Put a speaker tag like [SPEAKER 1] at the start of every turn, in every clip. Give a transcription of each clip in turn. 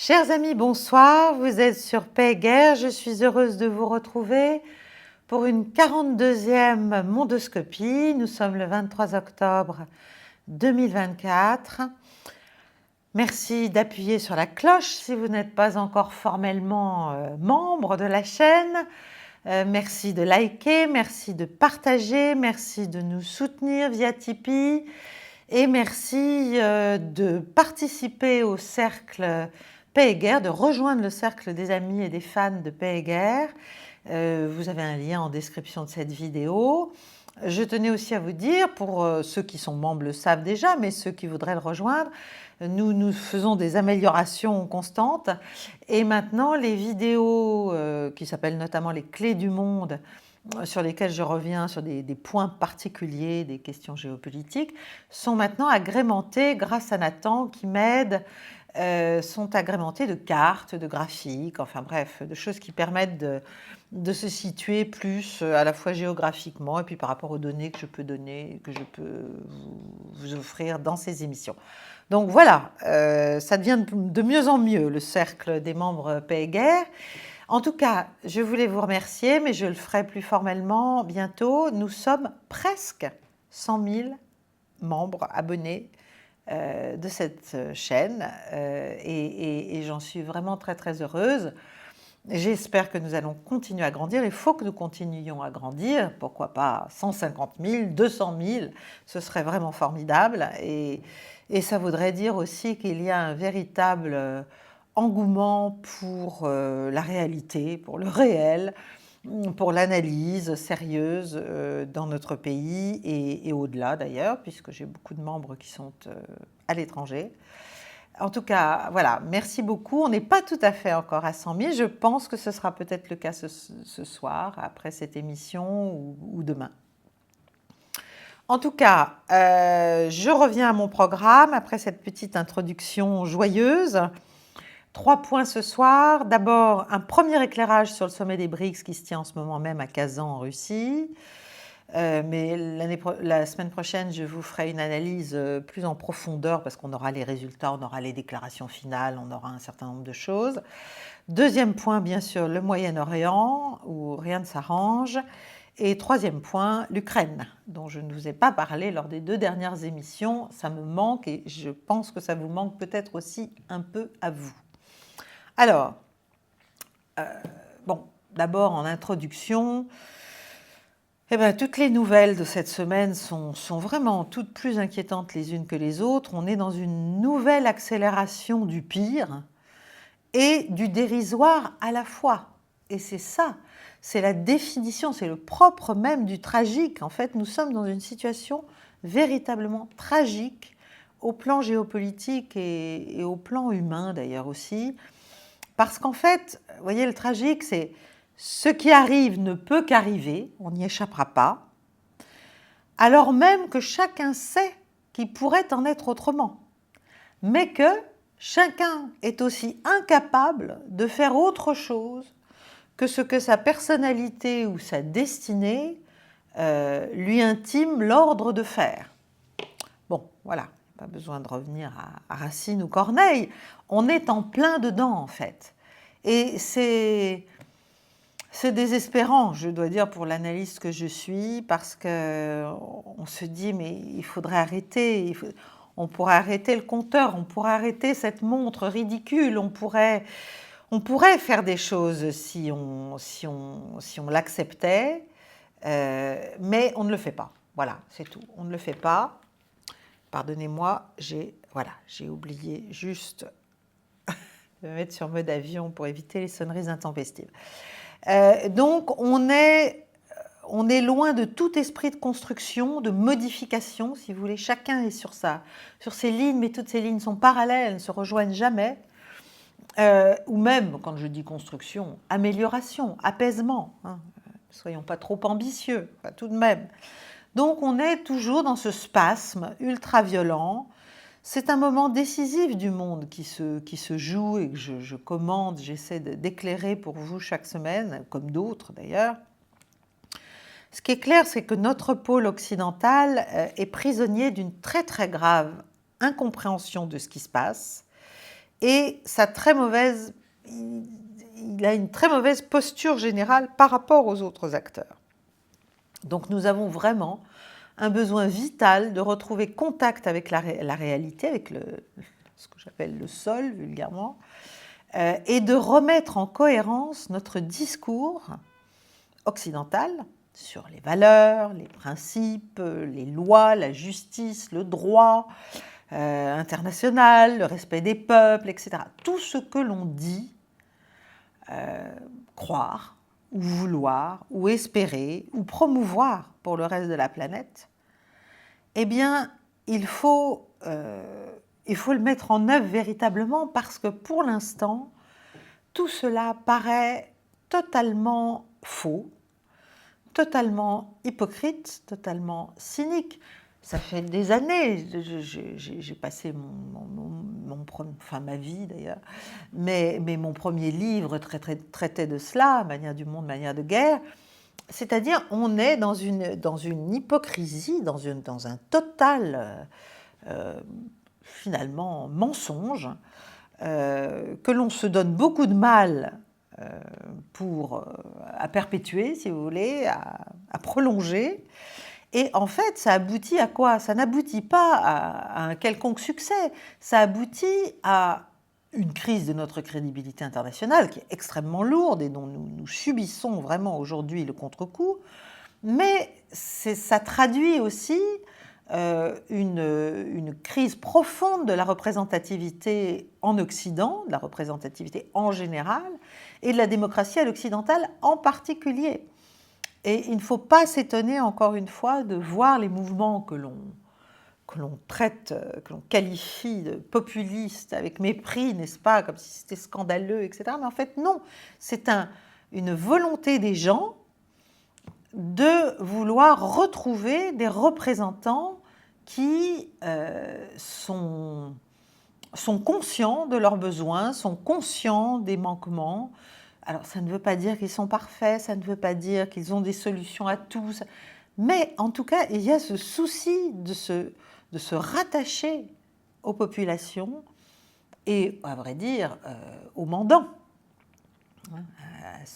[SPEAKER 1] Chers amis, bonsoir, vous êtes sur Paix et Guerre, je suis heureuse de vous retrouver pour une 42e mondoscopie. Nous sommes le 23 octobre 2024. Merci d'appuyer sur la cloche si vous n'êtes pas encore formellement membre de la chaîne. Merci de liker, merci de partager, merci de nous soutenir via Tipeee et merci de participer au cercle Paix et Guerre, de rejoindre le cercle des amis et des fans de Paix et Guerre. Vous avez un lien en description de cette vidéo. Je tenais aussi à vous dire, pour ceux qui sont membres le savent déjà, mais ceux qui voudraient le rejoindre, nous faisons des améliorations constantes. Et maintenant, les vidéos qui s'appellent notamment les clés du monde, sur lesquelles je reviens sur des points particuliers, des questions géopolitiques, sont maintenant agrémentées grâce à Nathan qui m'aide, sont agrémentées de cartes, de graphiques, enfin bref, de choses qui permettent de se situer plus à la fois géographiquement et puis par rapport aux données que je peux donner, que je peux vous offrir dans ces émissions. Donc voilà, ça devient de mieux en mieux le cercle des membres Paix et Guerre. En tout cas, je voulais vous remercier, mais je le ferai plus formellement bientôt. Nous sommes presque 100 000 membres abonnés de cette chaîne et j'en suis vraiment très très heureuse. J'espère que nous allons continuer à grandir. Il faut que nous continuions à grandir. Pourquoi pas 150 000, 200 000, ce serait vraiment formidable. Et ça voudrait dire aussi qu'il y a un véritable engouement pour la réalité, pour le réel, pour l'analyse sérieuse dans notre pays et au-delà d'ailleurs, puisque j'ai beaucoup de membres qui sont à l'étranger. En tout cas, voilà, merci beaucoup. On n'est pas tout à fait encore à 100 000. Je pense que ce sera peut-être le cas ce soir, après cette émission ou demain. En tout cas, je reviens à mon programme après cette petite introduction joyeuse. 3 points ce soir. D'abord, un premier éclairage sur le sommet des BRICS qui se tient en ce moment même à Kazan en Russie. Mais la semaine prochaine, je vous ferai une analyse plus en profondeur parce qu'on aura les résultats, on aura les déclarations finales, on aura un certain nombre de choses. Deuxième point, bien sûr, le Moyen-Orient, où rien ne s'arrange. Et troisième point, l'Ukraine, dont je ne vous ai pas parlé lors des 2 dernières émissions. Ça me manque et je pense que ça vous manque peut-être aussi un peu à vous. Alors, bon, d'abord en introduction, toutes les nouvelles de cette semaine sont vraiment toutes plus inquiétantes les unes que les autres. On est dans une nouvelle accélération du pire et du dérisoire à la fois. Et c'est ça, c'est la définition, c'est le propre même du tragique. En fait, nous sommes dans une situation véritablement tragique au plan géopolitique et au plan humain d'ailleurs aussi. Parce qu'en fait, vous voyez, le tragique, c'est ce qui arrive ne peut qu'arriver, on n'y échappera pas, alors même que chacun sait qu'il pourrait en être autrement, mais que chacun est aussi incapable de faire autre chose que ce que sa personnalité ou sa destinée lui intime l'ordre de faire. Bon, voilà, pas besoin de revenir à Racine ou Corneille, on est en plein dedans en fait. Et c'est désespérant, je dois dire, pour l'analyste que je suis, parce qu'on se dit, mais il faudrait arrêter, on pourrait arrêter le compteur, on pourrait arrêter cette montre ridicule, on pourrait faire des choses si on l'acceptait, mais on ne le fait pas. Voilà, c'est tout, on ne le fait pas. Pardonnez-moi, j'ai oublié juste de me mettre sur mode avion pour éviter les sonneries intempestives. Donc, on est loin de tout esprit de construction, de modification, si vous voulez. Chacun est sur ses lignes, mais toutes ces lignes sont parallèles, elles ne se rejoignent jamais. Ou même, quand je dis construction, amélioration, apaisement. Hein. Ne soyons pas trop ambitieux, tout de même. Donc, on est toujours dans ce spasme ultra-violent. C'est un moment décisif du monde qui se joue et que je commande, j'essaie d'éclairer pour vous chaque semaine, comme d'autres d'ailleurs. Ce qui est clair, c'est que notre pôle occidental est prisonnier d'une très très grave incompréhension de ce qui se passe et il a une très mauvaise posture générale par rapport aux autres acteurs. Donc nous avons vraiment un besoin vital de retrouver contact avec la réalité, avec ce que j'appelle le sol vulgairement, et de remettre en cohérence notre discours occidental sur les valeurs, les principes, les lois, la justice, le droit international, le respect des peuples, etc. Tout ce que l'on dit croire, ou vouloir, ou espérer, ou promouvoir pour le reste de la planète, eh bien, il faut le mettre en œuvre véritablement parce que pour l'instant, tout cela paraît totalement faux, totalement hypocrite, totalement cynique. Ça fait des années, j'ai passé ma vie d'ailleurs, mais mon premier livre traitait de cela, Manière du monde, manière de guerre. C'est-à-dire, on est dans une hypocrisie, dans un total, finalement, mensonge, que l'on se donne beaucoup de mal à perpétuer, si vous voulez, à prolonger. Et en fait, ça aboutit à quoi? Ça n'aboutit pas à un quelconque succès, ça aboutit à une crise de notre crédibilité internationale qui est extrêmement lourde et dont nous subissons vraiment aujourd'hui le contre-coup, mais ça traduit aussi une crise profonde de la représentativité en Occident, de la représentativité en général, et de la démocratie à l'occidentale en particulier. Et il ne faut pas s'étonner, encore une fois, de voir les mouvements que l'on traite, que l'on qualifie de populistes avec mépris, n'est-ce pas, comme si c'était scandaleux, etc. Mais en fait, non, c'est une volonté des gens de vouloir retrouver des représentants qui sont conscients de leurs besoins, sont conscients des manquements. Alors, ça ne veut pas dire qu'ils sont parfaits, ça ne veut pas dire qu'ils ont des solutions à tout, mais en tout cas, il y a ce souci de se rattacher aux populations et, à vrai dire, aux mandants,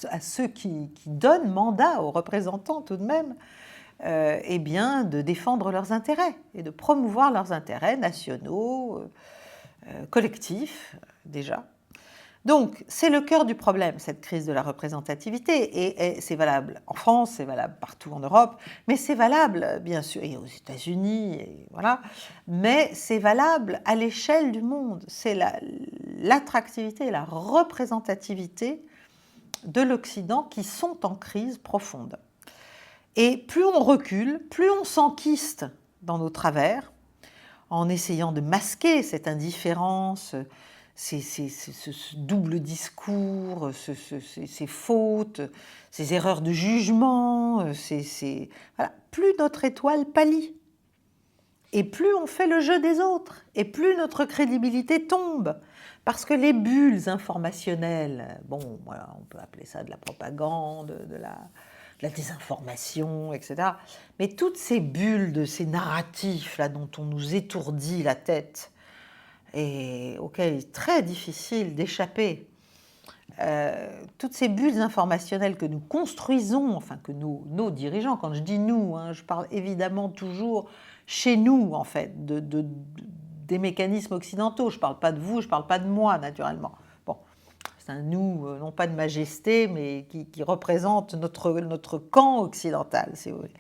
[SPEAKER 1] à ceux qui donnent mandat aux représentants tout de même, eh bien, de défendre leurs intérêts et de promouvoir leurs intérêts nationaux, collectifs, déjà. Donc, c'est le cœur du problème, cette crise de la représentativité, et c'est valable en France, c'est valable partout en Europe, mais c'est valable, bien sûr, et aux États-Unis, et voilà, mais c'est valable à l'échelle du monde. C'est l'attractivité et la représentativité de l'Occident qui sont en crise profonde. Et plus on recule, plus on s'enquiste dans nos travers, en essayant de masquer cette indifférence, ce double discours, ces fautes, ces erreurs de jugement, voilà. Plus notre étoile pâlit, et plus on fait le jeu des autres, et plus notre crédibilité tombe. Parce que les bulles informationnelles, bon, voilà, on peut appeler ça de la propagande, de la désinformation, etc. Mais toutes ces bulles de ces narratifs là dont on nous étourdit la tête, et auquel il est très difficile d'échapper. Toutes ces bulles informationnelles que nous construisons, enfin que nos dirigeants, quand je dis nous, je parle évidemment toujours chez nous, en fait, des mécanismes occidentaux. Je ne parle pas de vous, je ne parle pas de moi, naturellement. Bon, c'est un nous, non pas de majesté, mais qui représente notre camp occidental, si vous voulez.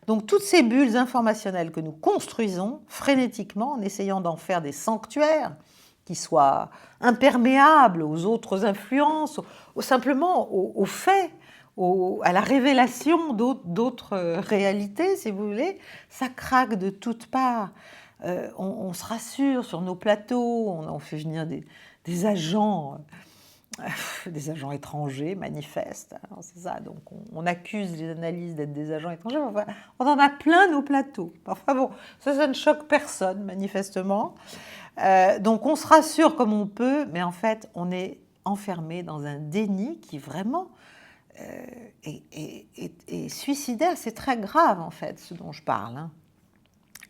[SPEAKER 1] Donc toutes ces bulles informationnelles que nous construisons frénétiquement en essayant d'en faire des sanctuaires qui soient imperméables aux autres influences, simplement aux faits, à la révélation d'autres réalités, si vous voulez, ça craque de toutes parts. On se rassure sur nos plateaux, on fait venir des agents étrangers manifestes, c'est ça, donc on accuse les analystes d'être des agents étrangers, enfin, on en a plein nos plateaux. Enfin bon, ça ne choque personne, manifestement. Donc on se rassure comme on peut, mais en fait, on est enfermé dans un déni qui vraiment est suicidaire. C'est très grave, en fait, ce dont je parle.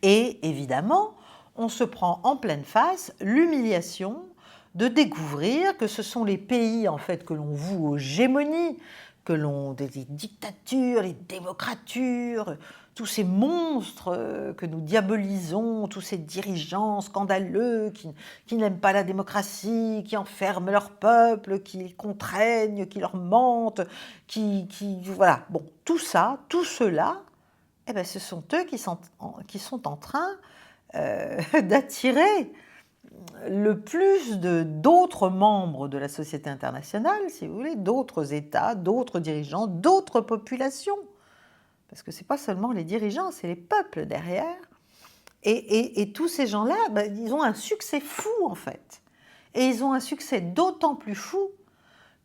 [SPEAKER 1] Et évidemment, on se prend en pleine face l'humiliation de découvrir que ce sont les pays en fait que l'on voue aux gémonies, que l'on des dictatures, les démocratures, tous ces monstres que nous diabolisons, tous ces dirigeants scandaleux qui n'aiment pas la démocratie, qui enferment leur peuple, qui les contraignent, qui leur mentent, voilà. Bon, tout ça, tout cela, eh ben, ce sont eux qui sont en train d'attirer le plus d'autres membres de la société internationale, si vous voulez, d'autres États, d'autres dirigeants, d'autres populations. Parce que ce n'est pas seulement les dirigeants, c'est les peuples derrière. Et tous ces gens-là, ben, ils ont un succès fou, en fait. Et ils ont un succès d'autant plus fou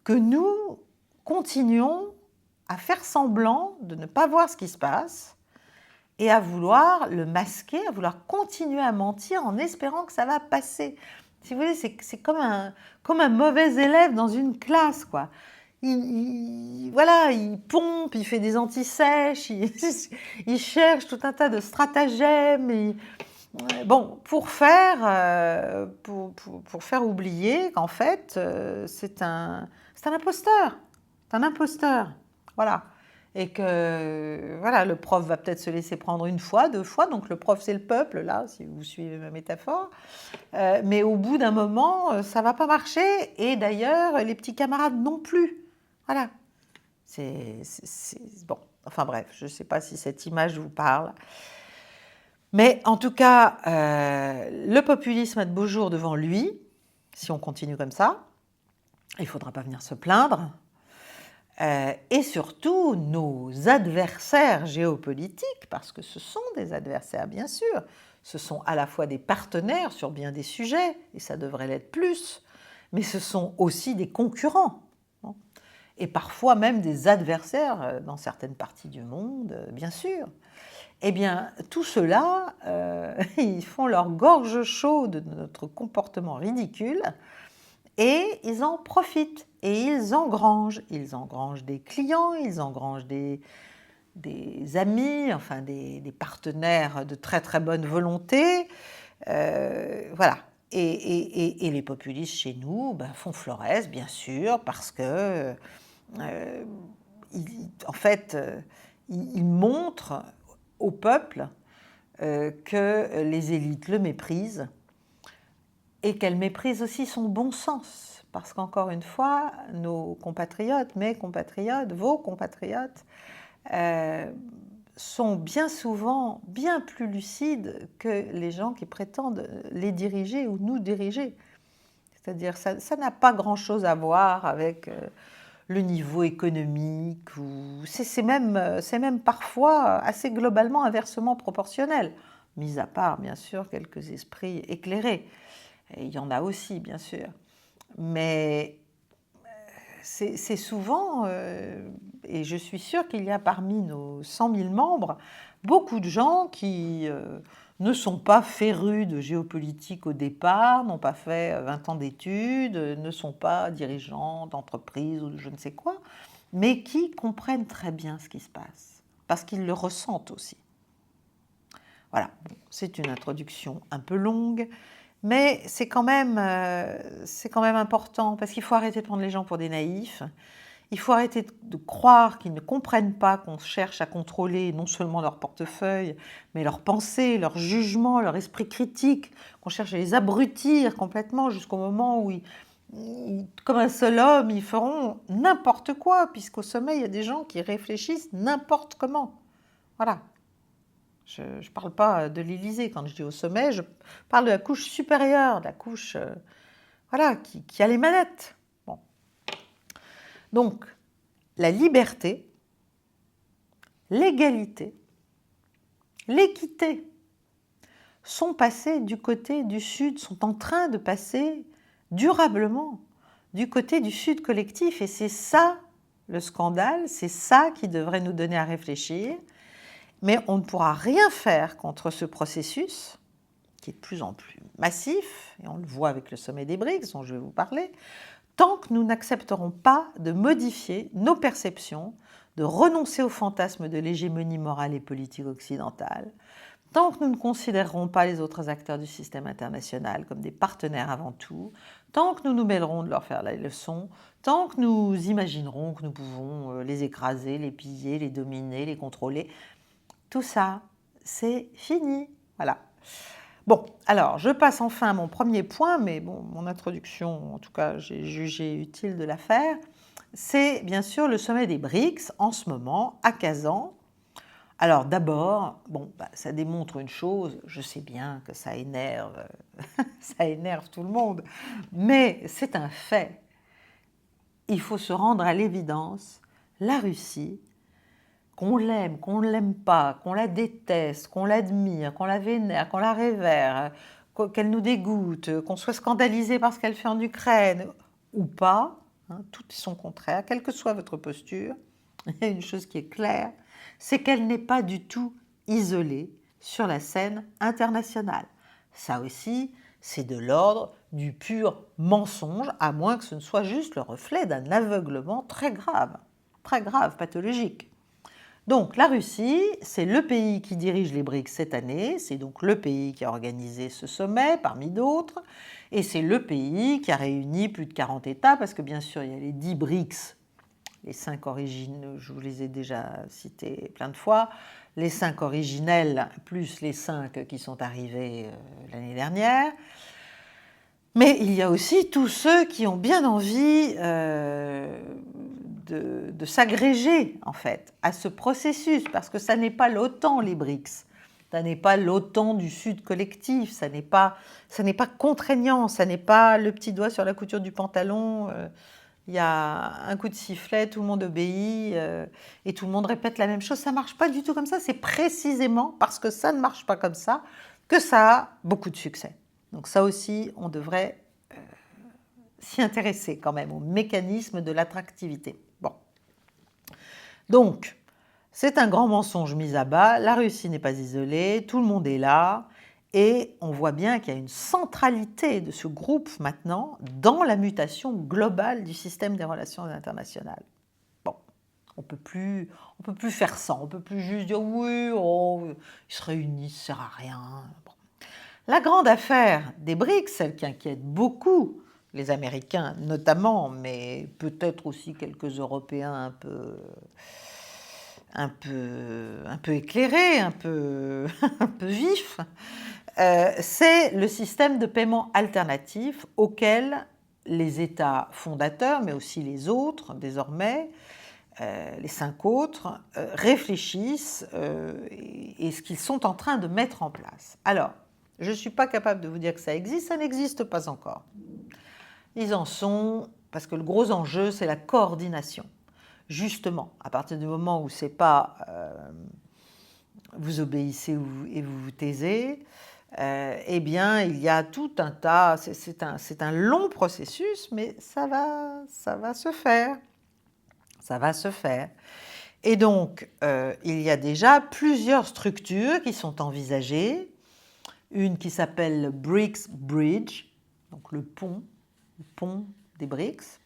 [SPEAKER 1] que nous continuons à faire semblant de ne pas voir ce qui se passe et à vouloir le masquer, à vouloir continuer à mentir en espérant que ça va passer. Si vous voulez, c'est comme un mauvais élève dans une classe, quoi. Voilà, il pompe, il fait des antisèches, il cherche tout un tas de stratagèmes, bon, pour faire oublier qu'en fait, c'est un imposteur. C'est un imposteur, voilà. Et que voilà, le prof va peut-être se laisser prendre une fois, 2 fois, donc le prof c'est le peuple, là, si vous suivez ma métaphore, mais au bout d'un moment, ça ne va pas marcher, et d'ailleurs, les petits camarades non plus. Voilà. Bon, enfin bref, je ne sais pas si cette image vous parle. Mais en tout cas, le populisme a de beaux jours devant lui, si on continue comme ça. Il ne faudra pas venir se plaindre. Et surtout, nos adversaires géopolitiques, parce que ce sont des adversaires, bien sûr, ce sont à la fois des partenaires sur bien des sujets, et ça devrait l'être plus, mais ce sont aussi des concurrents, et parfois même des adversaires dans certaines parties du monde, bien sûr. Eh bien, tout cela, ils font leur gorge chaude de notre comportement ridicule et ils en profitent et ils engrangent. Ils engrangent des clients, ils engrangent des amis, enfin des partenaires de très très bonne volonté. Voilà. Et les populistes chez nous font florès, bien sûr, parce que, en fait, ils montrent au peuple que les élites le méprisent et qu'elles méprisent aussi son bon sens. Parce qu'encore une fois, nos compatriotes, mes compatriotes, vos compatriotes, sont bien souvent bien plus lucides que les gens qui prétendent les diriger ou nous diriger. C'est-à-dire ça n'a pas grand-chose à voir avec le niveau économique, ou c'est même parfois assez globalement inversement proportionnel, mis à part bien sûr quelques esprits éclairés. Et il y en a aussi, bien sûr. Mais c'est souvent, et je suis sûre qu'il y a parmi nos 100 000 membres, beaucoup de gens qui ne sont pas férus de géopolitique au départ, n'ont pas fait 20 ans d'études, ne sont pas dirigeants d'entreprise ou de je ne sais quoi, mais qui comprennent très bien ce qui se passe, parce qu'ils le ressentent aussi. Voilà, c'est une introduction un peu longue, mais c'est quand même important, parce qu'il faut arrêter de prendre les gens pour des naïfs. Il faut arrêter de croire qu'ils ne comprennent pas qu'on cherche à contrôler non seulement leur portefeuille, mais leurs pensées, leur jugement, leur esprit critique, qu'on cherche à les abrutir complètement jusqu'au moment où, comme un seul homme, ils feront n'importe quoi, puisqu'au sommet, il y a des gens qui réfléchissent n'importe comment. Voilà. Je ne parle pas de l'Élysée quand je dis au sommet, je parle de la couche supérieure, de la couche voilà, qui a les manettes. Bon. Donc, la liberté, l'égalité, l'équité sont passées du côté du Sud, sont en train de passer durablement du côté du Sud collectif. Et c'est ça le scandale, c'est ça qui devrait nous donner à réfléchir. Mais on ne pourra rien faire contre ce processus, qui est de plus en plus massif, et on le voit avec le sommet des BRICS dont je vais vous parler, tant que nous n'accepterons pas de modifier nos perceptions, de renoncer au fantasme de l'hégémonie morale et politique occidentale, tant que nous ne considérerons pas les autres acteurs du système international comme des partenaires avant tout, tant que nous nous mêlerons de leur faire la leçon, tant que nous imaginerons que nous pouvons les écraser, les piller, les dominer, les contrôler, tout ça, c'est fini. Voilà. Bon, alors, je passe enfin à mon premier point, mais bon, mon introduction, en tout cas, j'ai jugé utile de la faire. C'est bien sûr le sommet des BRICS, en ce moment, à Kazan. Alors d'abord, bon, ça démontre une chose, je sais bien que ça énerve, ça énerve tout le monde, mais c'est un fait. Il faut se rendre à l'évidence, la Russie, qu'on l'aime, qu'on ne l'aime pas, qu'on la déteste, qu'on l'admire, qu'on la vénère, qu'on la révère, qu'elle nous dégoûte, qu'on soit scandalisé par ce qu'elle fait en Ukraine, ou pas, hein, tout est son contraire, quelle que soit votre posture, il y a une chose qui est claire, c'est qu'elle n'est pas du tout isolée sur la scène internationale. Ça aussi, c'est de l'ordre du pur mensonge, à moins que ce ne soit juste le reflet d'un aveuglement très grave, pathologique. Donc la Russie, c'est le pays qui dirige les BRICS cette année, c'est donc le pays qui a organisé ce sommet parmi d'autres, et c'est le pays qui a réuni plus de 40 États, parce que bien sûr il y a les 10 BRICS, les 5 origines, je vous les ai déjà cités plein de fois, les 5 originels plus les 5 qui sont arrivés l'année dernière. Mais il y a aussi tous ceux qui ont bien envie de s'agréger, en fait, à ce processus, parce que ça n'est pas l'OTAN, les BRICS. Ça n'est pas l'OTAN du Sud collectif, ça n'est pas contraignant, ça n'est pas le petit doigt sur la couture du pantalon, il y a un coup de sifflet, tout le monde obéit et tout le monde répète la même chose. Ça ne marche pas du tout comme ça, c'est précisément parce que ça ne marche pas comme ça que ça a beaucoup de succès. Donc ça aussi, on devrait s'y intéresser quand même, au mécanisme de l'attractivité. Bon. Donc, c'est un grand mensonge mis à bas, la Russie n'est pas isolée, tout le monde est là, et on voit bien qu'il y a une centralité de ce groupe maintenant dans la mutation globale du système des relations internationales. Bon, on peut plus faire ça, on ne peut plus juste dire oui, oh, ils se réunissent, ça ne sert à rien. Bon. La grande affaire des BRICS, celle qui inquiète beaucoup les Américains notamment, mais peut-être aussi quelques Européens un peu éclairés, un peu vifs, c'est le système de paiement alternatif auquel les États fondateurs, mais aussi les autres désormais, les 5 autres, réfléchissent et ce qu'ils sont en train de mettre en place. Alors, je ne suis pas capable de vous dire que ça existe, ça n'existe pas encore. Ils en sont, parce que le gros enjeu, c'est la coordination. Justement, à partir du moment où c'est pas vous obéissez et vous vous taisez, eh bien, il y a tout un tas, c'est un long processus, mais ça va se faire. Ça va se faire. Et donc, il y a déjà plusieurs structures qui sont envisagées. Une qui s'appelle le BRICS Bridge, donc le pont des BRICS,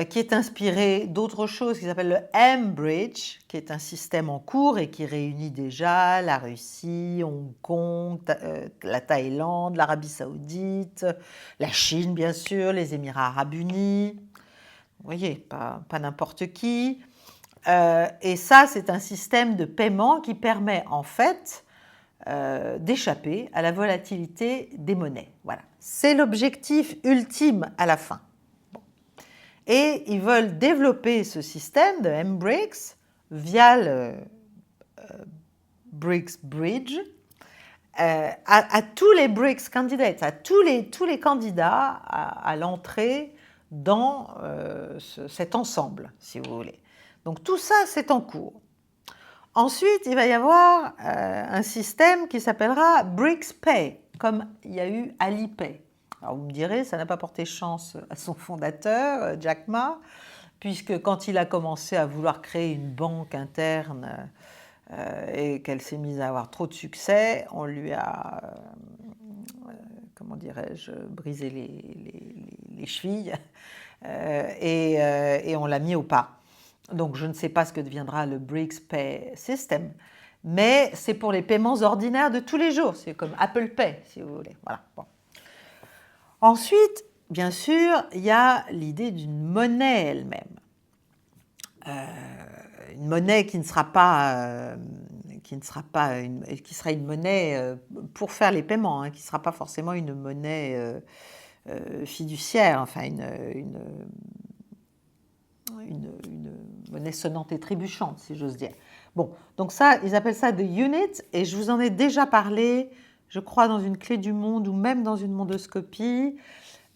[SPEAKER 1] qui est inspiré d'autre chose qui s'appelle le M-Bridge, qui est un système en cours et qui réunit déjà la Russie, Hong Kong, la Thaïlande, l'Arabie Saoudite, la Chine bien sûr, les Émirats Arabes Unis. Vous voyez, pas n'importe qui. Et ça, c'est un système de paiement qui permet en fait d'échapper à la volatilité des monnaies. Voilà. C'est l'objectif ultime à la fin. Bon. Et ils veulent développer ce système de M-BRICS via le BRICS Bridge à tous les BRICS candidates, à tous les candidats à l'entrée dans cet ensemble, si vous voulez. Donc tout ça, c'est en cours. Ensuite, il va y avoir un système qui s'appellera BRICS Pay, comme il y a eu Alipay. Alors vous me direz, ça n'a pas porté chance à son fondateur, Jack Ma, puisque quand il a commencé à vouloir créer une banque interne et qu'elle s'est mise à avoir trop de succès, on lui a, comment dirais-je, brisé les chevilles et on l'a mis au pas. Donc je ne sais pas ce que deviendra le BRICS Pay System, mais c'est pour les paiements ordinaires de tous les jours. C'est comme Apple Pay, si vous voulez. Voilà. Bon. Ensuite, bien sûr, il y a l'idée d'une monnaie elle-même. Une monnaie qui sera une monnaie pour faire les paiements, qui ne sera pas forcément une monnaie fiduciaire, enfin une monnaie sonnante et trébuchante, si j'ose dire. Bon, donc ça, ils appellent ça the unit, et je vous en ai déjà parlé, je crois, dans une clé du monde ou même dans une mondoscopie.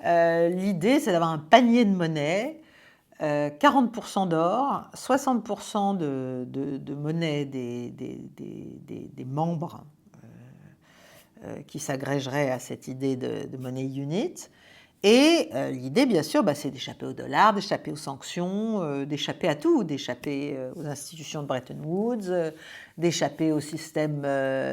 [SPEAKER 1] L'idée, c'est d'avoir un panier de monnaie, 40% d'or, 60% de monnaie des membres qui s'agrégeraient à cette idée de monnaie unit. Et l'idée, bien sûr, c'est d'échapper au dollar, d'échapper aux sanctions, d'échapper à tout, d'échapper aux institutions de Bretton Woods, d'échapper au système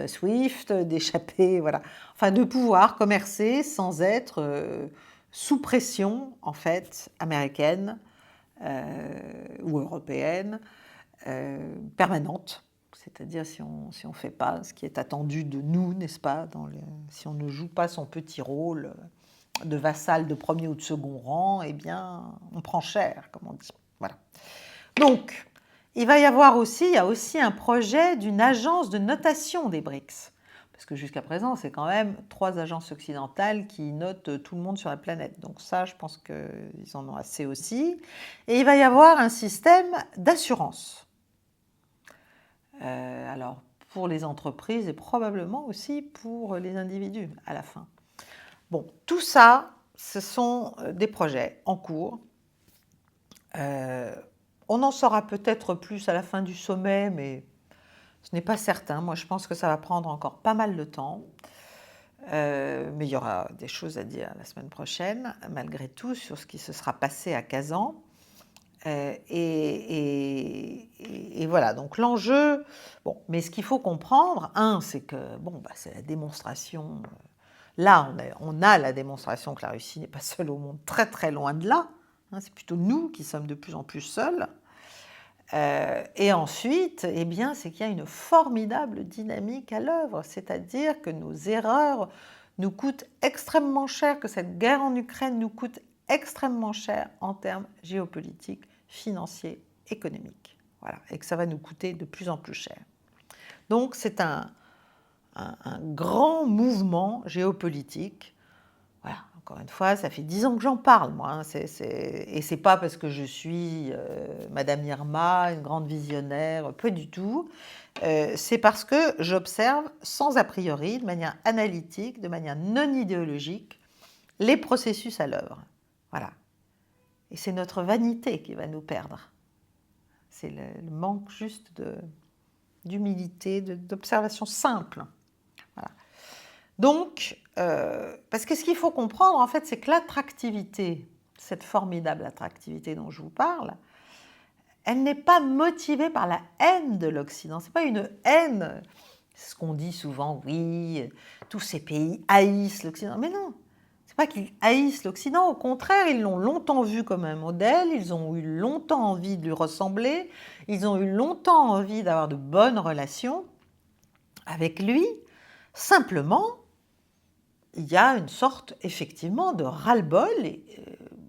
[SPEAKER 1] SWIFT, d'échapper, voilà, enfin de pouvoir commercer sans être sous pression, en fait, américaine ou européenne, permanente. C'est-à-dire si on ne fait pas ce qui est attendu de nous, n'est-ce pas, si on ne joue pas son petit rôle de vassal de premier ou de second rang, eh bien, on prend cher, comme on dit. Voilà. Donc, il y a aussi un projet d'une agence de notation des BRICS. Parce que jusqu'à présent, c'est quand même 3 agences occidentales qui notent tout le monde sur la planète. Donc ça, je pense qu'ils en ont assez aussi. Et il va y avoir un système d'assurance. Alors, pour les entreprises et probablement aussi pour les individus à la fin. Bon, tout ça, ce sont des projets en cours. On en saura peut-être plus à la fin du sommet, mais ce n'est pas certain. Moi, je pense que ça va prendre encore pas mal de temps. Mais il y aura des choses à dire la semaine prochaine, malgré tout, sur ce qui se sera passé à Kazan. Et voilà, donc l'enjeu... Bon, mais ce qu'il faut comprendre, c'est que c'est la démonstration... Là, on a la démonstration que la Russie n'est pas seule au monde, très très loin de là. C'est plutôt nous qui sommes de plus en plus seuls. Et ensuite, c'est qu'il y a une formidable dynamique à l'œuvre, c'est-à-dire que nos erreurs nous coûtent extrêmement cher, que cette guerre en Ukraine nous coûte extrêmement cher en termes géopolitiques, financiers, économiques. Voilà, et que ça va nous coûter de plus en plus cher. Donc c'est un grand mouvement géopolitique. Voilà, encore une fois, ça fait 10 ans que j'en parle, moi. Et c'est pas parce que je suis Madame Irma, une grande visionnaire, peu du tout. C'est parce que j'observe sans a priori, de manière analytique, de manière non idéologique, les processus à l'œuvre. Voilà. Et c'est notre vanité qui va nous perdre. C'est le manque juste d'humilité, d'observation simple. Voilà. Donc, parce que ce qu'il faut comprendre, en fait, c'est que l'attractivité, cette formidable attractivité dont je vous parle, elle n'est pas motivée par la haine de l'Occident. Ce n'est pas une haine, c'est ce qu'on dit souvent, oui, tous ces pays haïssent l'Occident. Mais non, ce n'est pas qu'ils haïssent l'Occident, au contraire, ils l'ont longtemps vu comme un modèle, ils ont eu longtemps envie de lui ressembler, ils ont eu longtemps envie d'avoir de bonnes relations avec lui. Simplement, il y a une sorte, effectivement, de ras-le-bol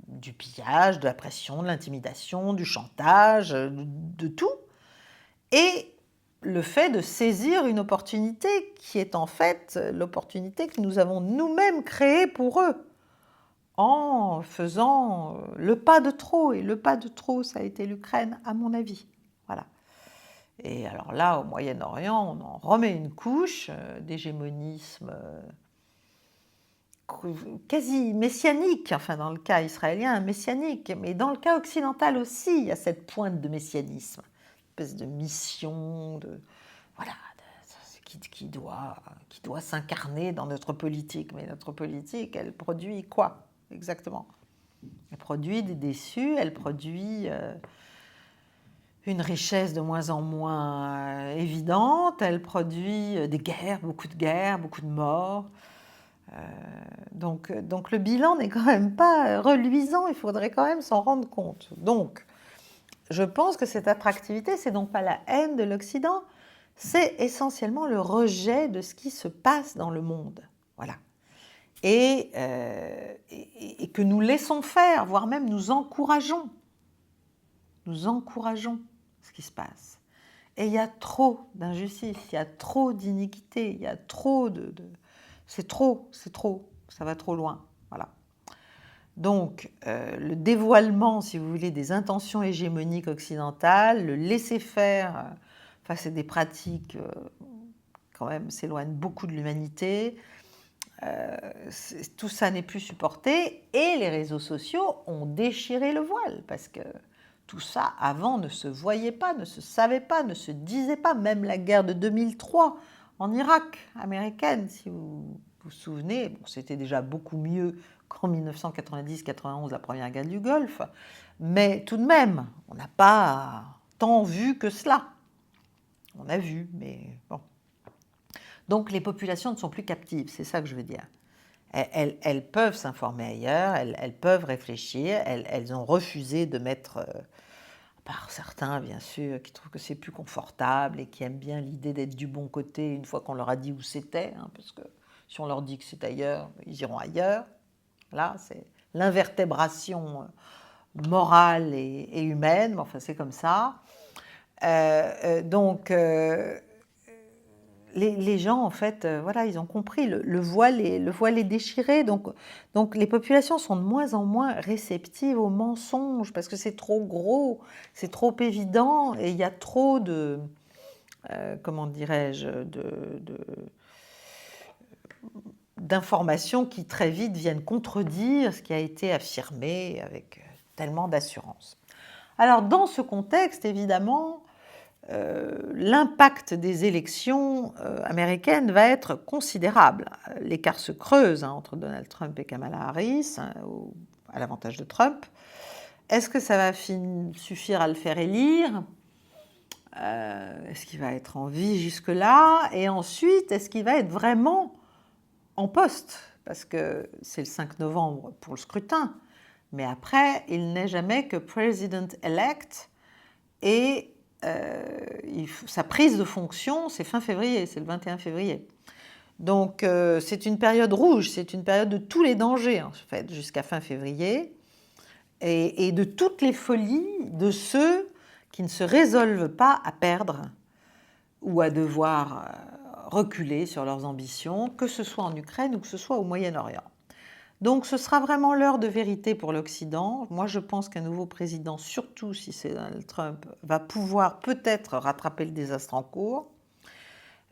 [SPEAKER 1] du pillage, de la pression, de l'intimidation, du chantage, de tout. Et le fait de saisir une opportunité qui est en fait l'opportunité que nous avons nous-mêmes créée pour eux, en faisant le pas de trop. Et le pas de trop, ça a été l'Ukraine, à mon avis. Voilà. Et alors là, au Moyen-Orient, on en remet une couche d'hégémonisme quasi messianique, enfin dans le cas israélien, messianique, mais dans le cas occidental aussi, il y a cette pointe de messianisme, une espèce de mission, qui doit s'incarner dans notre politique. Mais notre politique, elle produit quoi exactement? Elle produit des déçus, elle produit une richesse de moins en moins évidente, elle produit des guerres, beaucoup de morts. Donc le bilan n'est quand même pas reluisant, il faudrait quand même s'en rendre compte. Donc, je pense que cette attractivité, c'est donc pas la haine de l'Occident, c'est essentiellement le rejet de ce qui se passe dans le monde. Voilà. Et que nous laissons faire, voire même nous encourageons. Nous encourageons ce qui se passe. Et il y a trop d'injustice, il y a trop d'iniquité, il y a trop c'est trop, ça va trop loin. Voilà. Donc, le dévoilement, si vous voulez, des intentions hégémoniques occidentales, le laisser-faire face à des pratiques quand même s'éloignent beaucoup de l'humanité, tout ça n'est plus supporté et les réseaux sociaux ont déchiré le voile parce que tout ça avant ne se voyait pas, ne se savait pas, ne se disait pas. Même la guerre de 2003 en Irak américaine, si vous vous souvenez, bon, c'était déjà beaucoup mieux qu'en 1990-91, la première guerre du Golfe, mais tout de même, on n'a pas tant vu que cela. On a vu, mais bon. Donc les populations ne sont plus captives, c'est ça que je veux dire. Elles peuvent s'informer ailleurs, elles peuvent réfléchir, elles ont refusé de mettre, par certains bien sûr, qui trouvent que c'est plus confortable et qui aiment bien l'idée d'être du bon côté une fois qu'on leur a dit où c'était, hein, parce que si on leur dit que c'est ailleurs, ils iront ailleurs. Là, c'est l'invertébration morale et humaine, mais enfin c'est comme ça. Donc les gens, en fait, voilà, ils ont compris, le voile est déchiré, donc les populations sont de moins en moins réceptives aux mensonges, parce que c'est trop gros, c'est trop évident, et il y a trop de, comment dirais-je, d'informations qui très vite viennent contredire ce qui a été affirmé avec tellement d'assurance. Alors, dans ce contexte, évidemment, l'impact des élections américaines va être considérable. L'écart se creuse entre Donald Trump et Kamala Harris, à l'avantage de Trump. Est-ce que ça va suffire à le faire élire ? Est-ce qu'il va être en vie jusque-là ? Et ensuite, est-ce qu'il va être vraiment en poste ? Parce que c'est le 5 novembre pour le scrutin, mais après, il n'est jamais que president-elect et sa prise de fonction, c'est fin février, c'est le 21 février. Donc c'est une période rouge, c'est une période de tous les dangers, en fait, jusqu'à fin février, et de toutes les folies de ceux qui ne se résolvent pas à perdre ou à devoir reculer sur leurs ambitions, que ce soit en Ukraine ou que ce soit au Moyen-Orient. Donc ce sera vraiment l'heure de vérité pour l'Occident. Moi, je pense qu'un nouveau président, surtout si c'est Donald Trump, va pouvoir peut-être rattraper le désastre en cours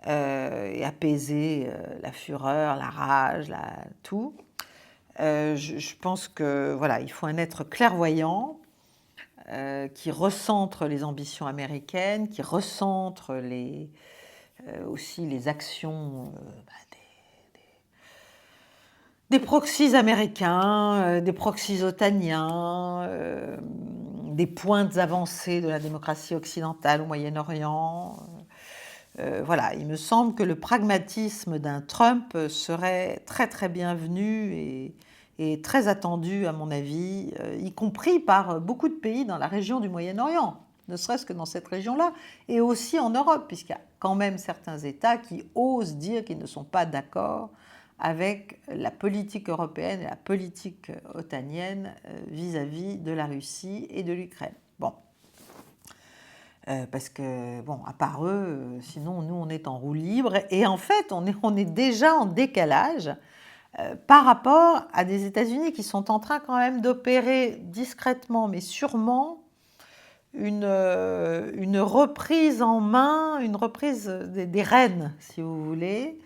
[SPEAKER 1] et apaiser la fureur, la rage, tout. Je pense que voilà, il faut un être clairvoyant qui recentre les ambitions américaines, qui recentre aussi les actions des proxys américains, des proxys otaniens, des pointes avancées de la démocratie occidentale au Moyen-Orient. Voilà, il me semble que le pragmatisme d'un Trump serait très très bienvenu et très attendu à mon avis, y compris par beaucoup de pays dans la région du Moyen-Orient, ne serait-ce que dans cette région-là, et aussi en Europe, puisqu'il y a quand même certains États qui osent dire qu'ils ne sont pas d'accord avec la politique européenne et la politique otanienne vis-à-vis de la Russie et de l'Ukraine. Bon. Parce que, bon, à part eux, sinon, nous, on est en roue libre. Et en fait, on est déjà en décalage par rapport à des États-Unis qui sont en train quand même d'opérer discrètement, mais sûrement, une reprise en main, une reprise des rênes, si vous voulez.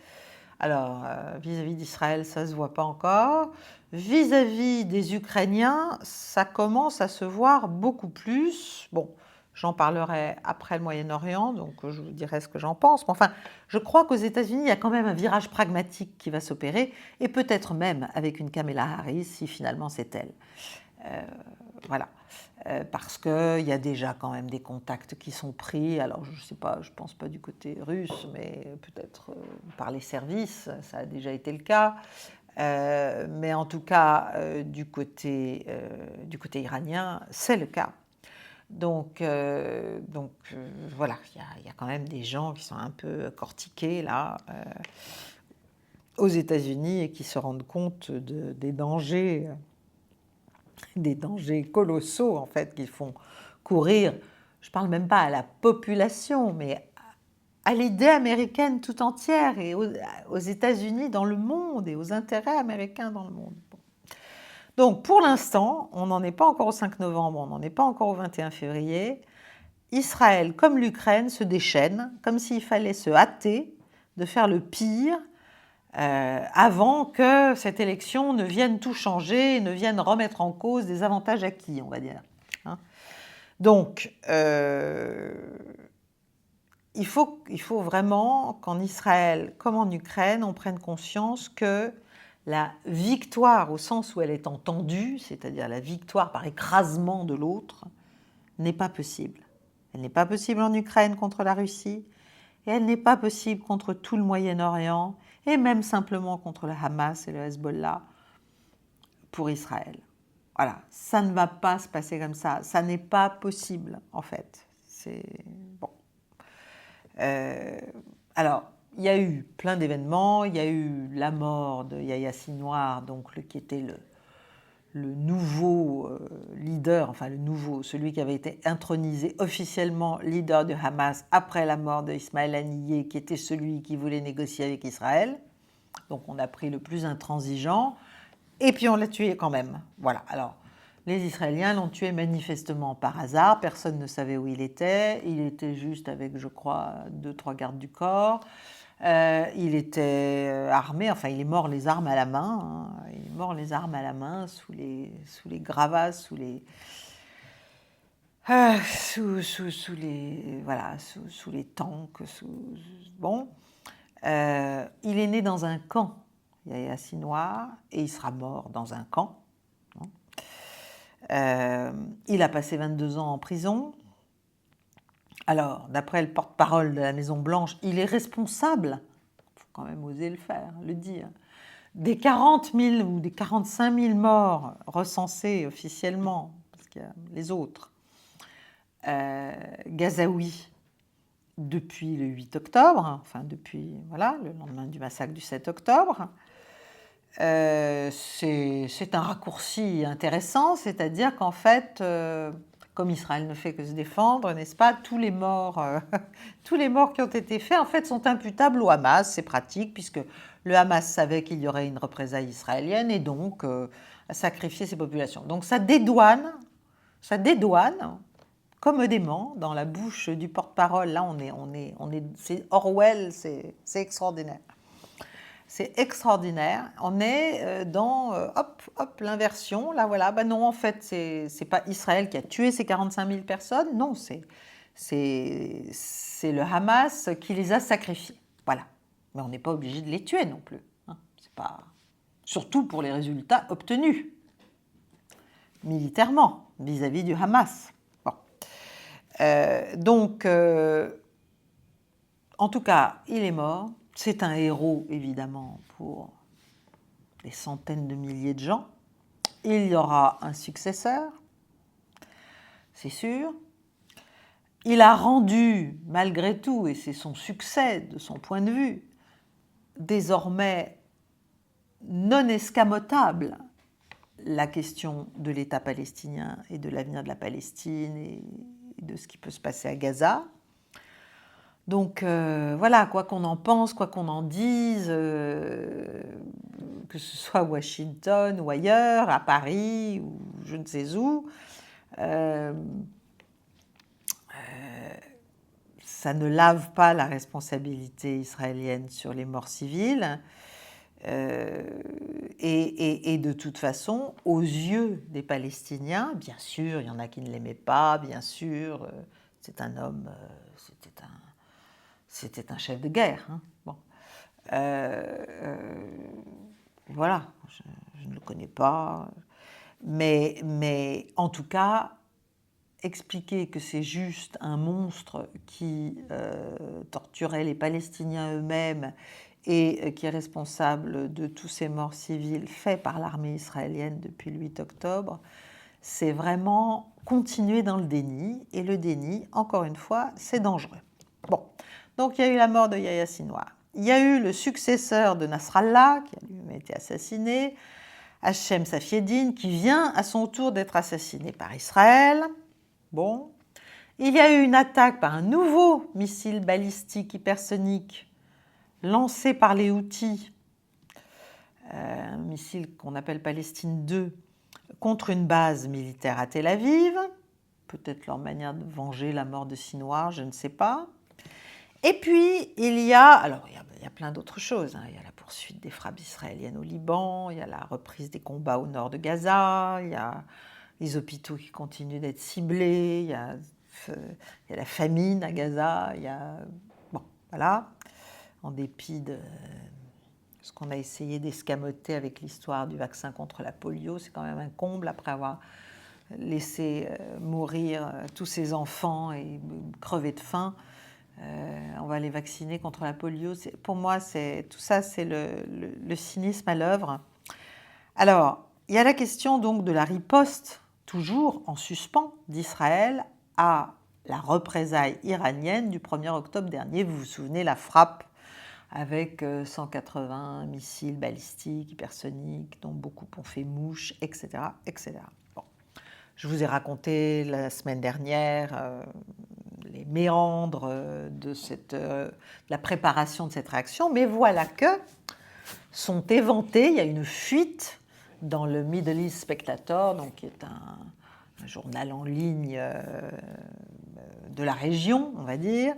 [SPEAKER 1] Alors, vis-à-vis d'Israël, ça ne se voit pas encore. Vis-à-vis des Ukrainiens, ça commence à se voir beaucoup plus. Bon, j'en parlerai après le Moyen-Orient, donc je vous dirai ce que j'en pense. Mais enfin, je crois qu'aux États-Unis, il y a quand même un virage pragmatique qui va s'opérer, et peut-être même avec une Kamala Harris, si finalement c'est elle. Voilà. Parce qu'il y a déjà quand même des contacts qui sont pris, alors je ne sais pas, je ne pense pas du côté russe, mais peut-être par les services, ça a déjà été le cas, mais en tout cas du côté iranien, c'est le cas. Voilà, il y a quand même des gens qui sont un peu cortiqués là aux États-Unis et qui se rendent compte des dangers colossaux en fait qu'ils font courir. Je ne parle même pas à la population, mais à l'idée américaine tout entière et aux États-Unis dans le monde et aux intérêts américains dans le monde. Bon. Donc pour l'instant, on n'en est pas encore au 5 novembre, on n'en est pas encore au 21 février. Israël, comme l'Ukraine, se déchaîne, comme s'il fallait se hâter de faire le pire avant que cette élection ne vienne tout changer, ne vienne remettre en cause des avantages acquis, on va dire. Hein. Donc, il faut vraiment qu'en Israël comme en Ukraine, on prenne conscience que la victoire, au sens où elle est entendue, c'est-à-dire la victoire par écrasement de l'autre, n'est pas possible. Elle n'est pas possible en Ukraine contre la Russie, et elle n'est pas possible contre tout le Moyen-Orient, et même simplement contre le Hamas et le Hezbollah pour Israël. Voilà, ça ne va pas se passer comme ça n'est pas possible en fait. C'est bon. Alors, il y a eu plein d'événements, il y a eu la mort de Yahya Sinwar, donc qui était le nouveau leader, enfin celui qui avait été intronisé officiellement leader du Hamas après la mort de Ismaël Haniyeh, qui était celui qui voulait négocier avec Israël. Donc on a pris le plus intransigeant, et puis on l'a tué quand même. Voilà, alors les Israéliens l'ont tué manifestement par hasard, personne ne savait où il était juste avec, je crois, 2-3 gardes du corps. Il était armé, enfin il est mort les armes à la main, hein. Il est mort les armes à la main sous les gravats, sous les tanks. Bon, il est né dans un camp, Yahya Sinwar, et il sera mort dans un camp. Il a passé 22 ans en prison. Alors, d'après le porte-parole de la Maison-Blanche, il est responsable, il faut quand même oser le dire, des 40 000 ou des 45 000 morts recensés officiellement, parce qu'il y a les autres, gazaouis depuis le 8 octobre, enfin depuis le lendemain du massacre du 7 octobre. C'est un raccourci intéressant, c'est-à-dire qu'en fait, comme Israël ne fait que se défendre, n'est-ce pas, tous les morts qui ont été faits, en fait, sont imputables au Hamas. C'est pratique, puisque le Hamas savait qu'il y aurait une représaille israélienne et donc a sacrifié ses populations. Donc ça dédouane commodément dans la bouche du porte-parole. Là, c'est Orwell, c'est extraordinaire. C'est extraordinaire. On est dans l'inversion. Là, voilà. Ben non, en fait, c'est pas Israël qui a tué ces 45 000 personnes. Non, c'est le Hamas qui les a sacrifiés. Voilà. Mais on n'est pas obligé de les tuer non plus. Hein. C'est pas... Surtout pour les résultats obtenus militairement vis-à-vis du Hamas. Bon. En tout cas, il est mort. C'est un héros, évidemment, pour des centaines de milliers de gens. Il y aura un successeur, c'est sûr. Il a rendu, malgré tout, et c'est son succès de son point de vue, désormais non escamotable, la question de l'État palestinien et de l'avenir de la Palestine et de ce qui peut se passer à Gaza. Donc voilà, quoi qu'on en pense, quoi qu'on en dise, que ce soit à Washington ou ailleurs, à Paris ou je ne sais où, ça ne lave pas la responsabilité israélienne sur les morts civiles. Et de toute façon, aux yeux des Palestiniens, bien sûr, il y en a qui ne l'aimaient pas, bien sûr, c'est un homme, c'était un chef de guerre. Hein. Bon. Voilà, je ne le connais pas. Mais en tout cas, expliquer que c'est juste un monstre qui torturait les Palestiniens eux-mêmes et qui est responsable de tous ces morts civiles faits par l'armée israélienne depuis le 8 octobre, c'est vraiment continuer dans le déni. Et le déni, encore une fois, c'est dangereux. Bon, donc il y a eu la mort de Yahya Sinwar. Il y a eu le successeur de Nasrallah, qui a lui-même été assassiné, Hachem Safieddine, qui vient à son tour d'être assassiné par Israël. Bon. Il y a eu une attaque par un nouveau missile balistique hypersonique lancé par les Houthis, un missile qu'on appelle Palestine 2, contre une base militaire à Tel Aviv. Peut-être leur manière de venger la mort de Sinwar, je ne sais pas. Et puis, il y a plein d'autres choses. Il y a la poursuite des frappes israéliennes au Liban, il y a la reprise des combats au nord de Gaza, il y a les hôpitaux qui continuent d'être ciblés, il y a la famine à Gaza, Bon, voilà. En dépit de ce qu'on a essayé d'escamoter avec l'histoire du vaccin contre la polio, c'est quand même un comble après avoir laissé mourir tous ces enfants et crever de faim. On va les vacciner contre la polio. Pour moi, tout ça, c'est le cynisme à l'œuvre. Alors, il y a la question donc de la riposte, toujours en suspens, d'Israël à la représaille iranienne du 1er octobre dernier. Vous vous souvenez, la frappe avec 180 missiles balistiques, hypersoniques, dont beaucoup ont fait mouche, etc. etc. Bon. Je vous ai raconté la semaine dernière les méandres de la préparation de cette réaction, mais voilà que sont éventés, il y a une fuite dans le Middle East Spectator, donc qui est un journal en ligne de la région, on va dire,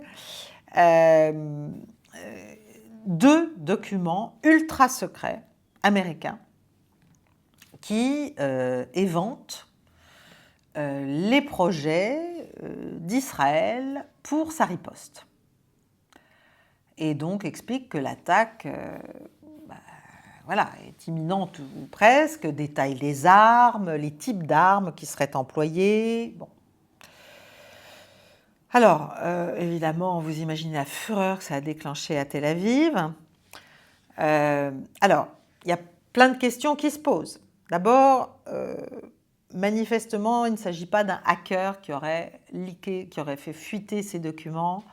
[SPEAKER 1] 2 documents ultra secrets américains qui éventent les projets d'Israël pour sa riposte. Et donc explique que l'attaque est imminente ou presque, détaille les armes, les types d'armes qui seraient employées. Bon. Alors, évidemment, vous imaginez la fureur que ça a déclenché à Tel Aviv. Alors, il y a plein de questions qui se posent. D'abord, manifestement, il ne s'agit pas d'un hacker qui aurait leaké, qui aurait fait fuiter ces documents.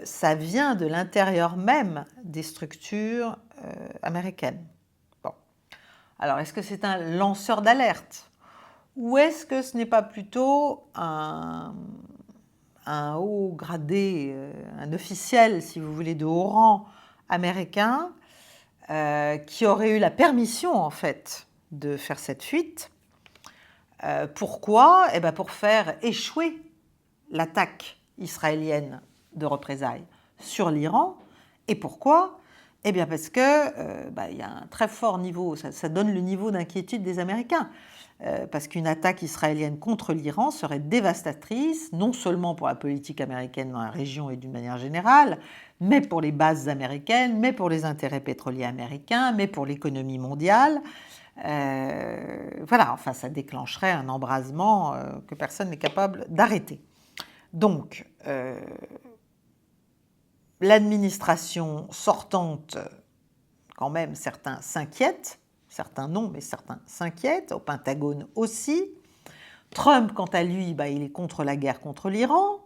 [SPEAKER 1] Ça vient de l'intérieur même des structures américaines. Bon. Alors, est-ce que c'est un lanceur d'alerte? Ou est-ce que ce n'est pas plutôt un haut gradé, un officiel, si vous voulez, de haut rang américain, qui aurait eu la permission, en fait, de faire cette fuite? Pourquoi? Pour faire échouer l'attaque israélienne de représailles sur l'Iran. Et pourquoi? Parce que y a un très fort niveau, ça donne le niveau d'inquiétude des Américains. Parce qu'une attaque israélienne contre l'Iran serait dévastatrice, non seulement pour la politique américaine dans la région et d'une manière générale, mais pour les bases américaines, mais pour les intérêts pétroliers américains, mais pour l'économie mondiale. Ça déclencherait un embrasement que personne n'est capable d'arrêter. Donc, l'administration sortante, quand même, certains s'inquiètent, certains non, mais certains s'inquiètent, au Pentagone aussi. Trump, quant à lui, il est contre la guerre contre l'Iran,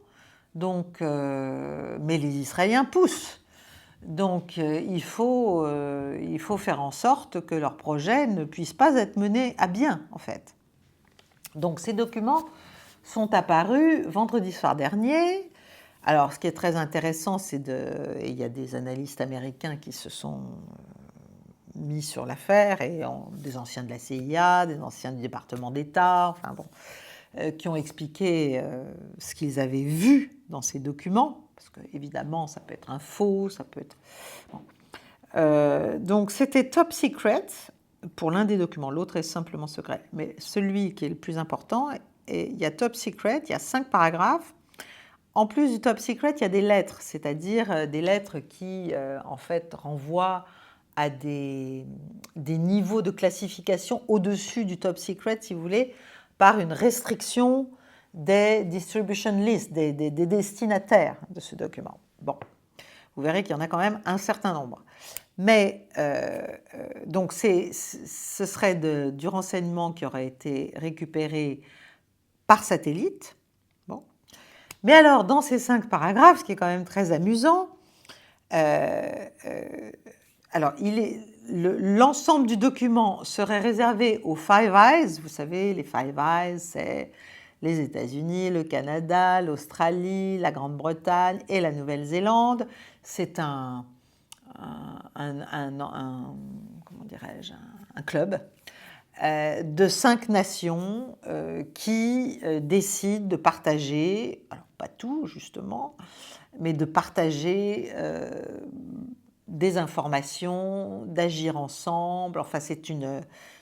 [SPEAKER 1] donc, mais les Israéliens poussent. Donc, il faut faire en sorte que leur projet ne puisse pas être mené à bien, en fait. Donc, ces documents sont apparus vendredi soir dernier. Alors, ce qui est très intéressant, il y a des analystes américains qui se sont mis sur l'affaire, et des anciens de la CIA, des anciens du département d'État, qui ont expliqué ce qu'ils avaient vu dans ces documents, parce que évidemment, ça peut être un faux, ça peut être... Bon. Donc, c'était top secret pour l'un des documents, l'autre est simplement secret. Mais celui qui est le plus important, il y a top secret, il y a 5 paragraphes. En plus du top secret, il y a des lettres, c'est-à-dire des lettres qui, en fait, renvoient à des niveaux de classification au-dessus du top secret, si vous voulez, par une restriction des distribution lists, des destinataires de ce document. Bon, vous verrez qu'il y en a quand même un certain nombre. Mais donc ce serait du renseignement qui aurait été récupéré par satellite. Bon. Mais alors, dans ces 5 paragraphes, ce qui est quand même très amusant, alors l'ensemble du document serait réservé aux Five Eyes. Vous savez, les Five Eyes, c'est les États-Unis, le Canada, l'Australie, la Grande-Bretagne et la Nouvelle-Zélande. C'est un comment dirais-je, un club de 5 nations qui décident de partager, alors pas tout justement, mais de partager des informations, d'agir ensemble. Enfin, c'est une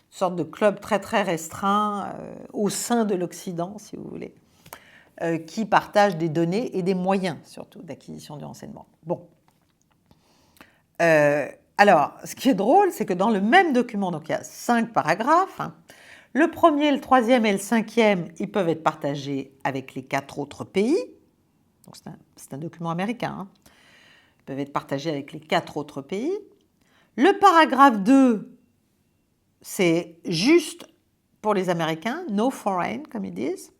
[SPEAKER 1] sorte de club très très restreint au sein de l'Occident, si vous voulez, qui partage des données et des moyens surtout d'acquisition du renseignement. Bon. Alors, ce qui est drôle, c'est que dans le même document, donc il y a 5 paragraphes, hein, le premier, le troisième et le cinquième, ils peuvent être partagés avec les 4 autres pays. Donc c'est un document américain. Hein. Ils peuvent être partagés avec les 4 autres pays. Le paragraphe 2, c'est juste pour les Américains, no foreign, comme ils disent.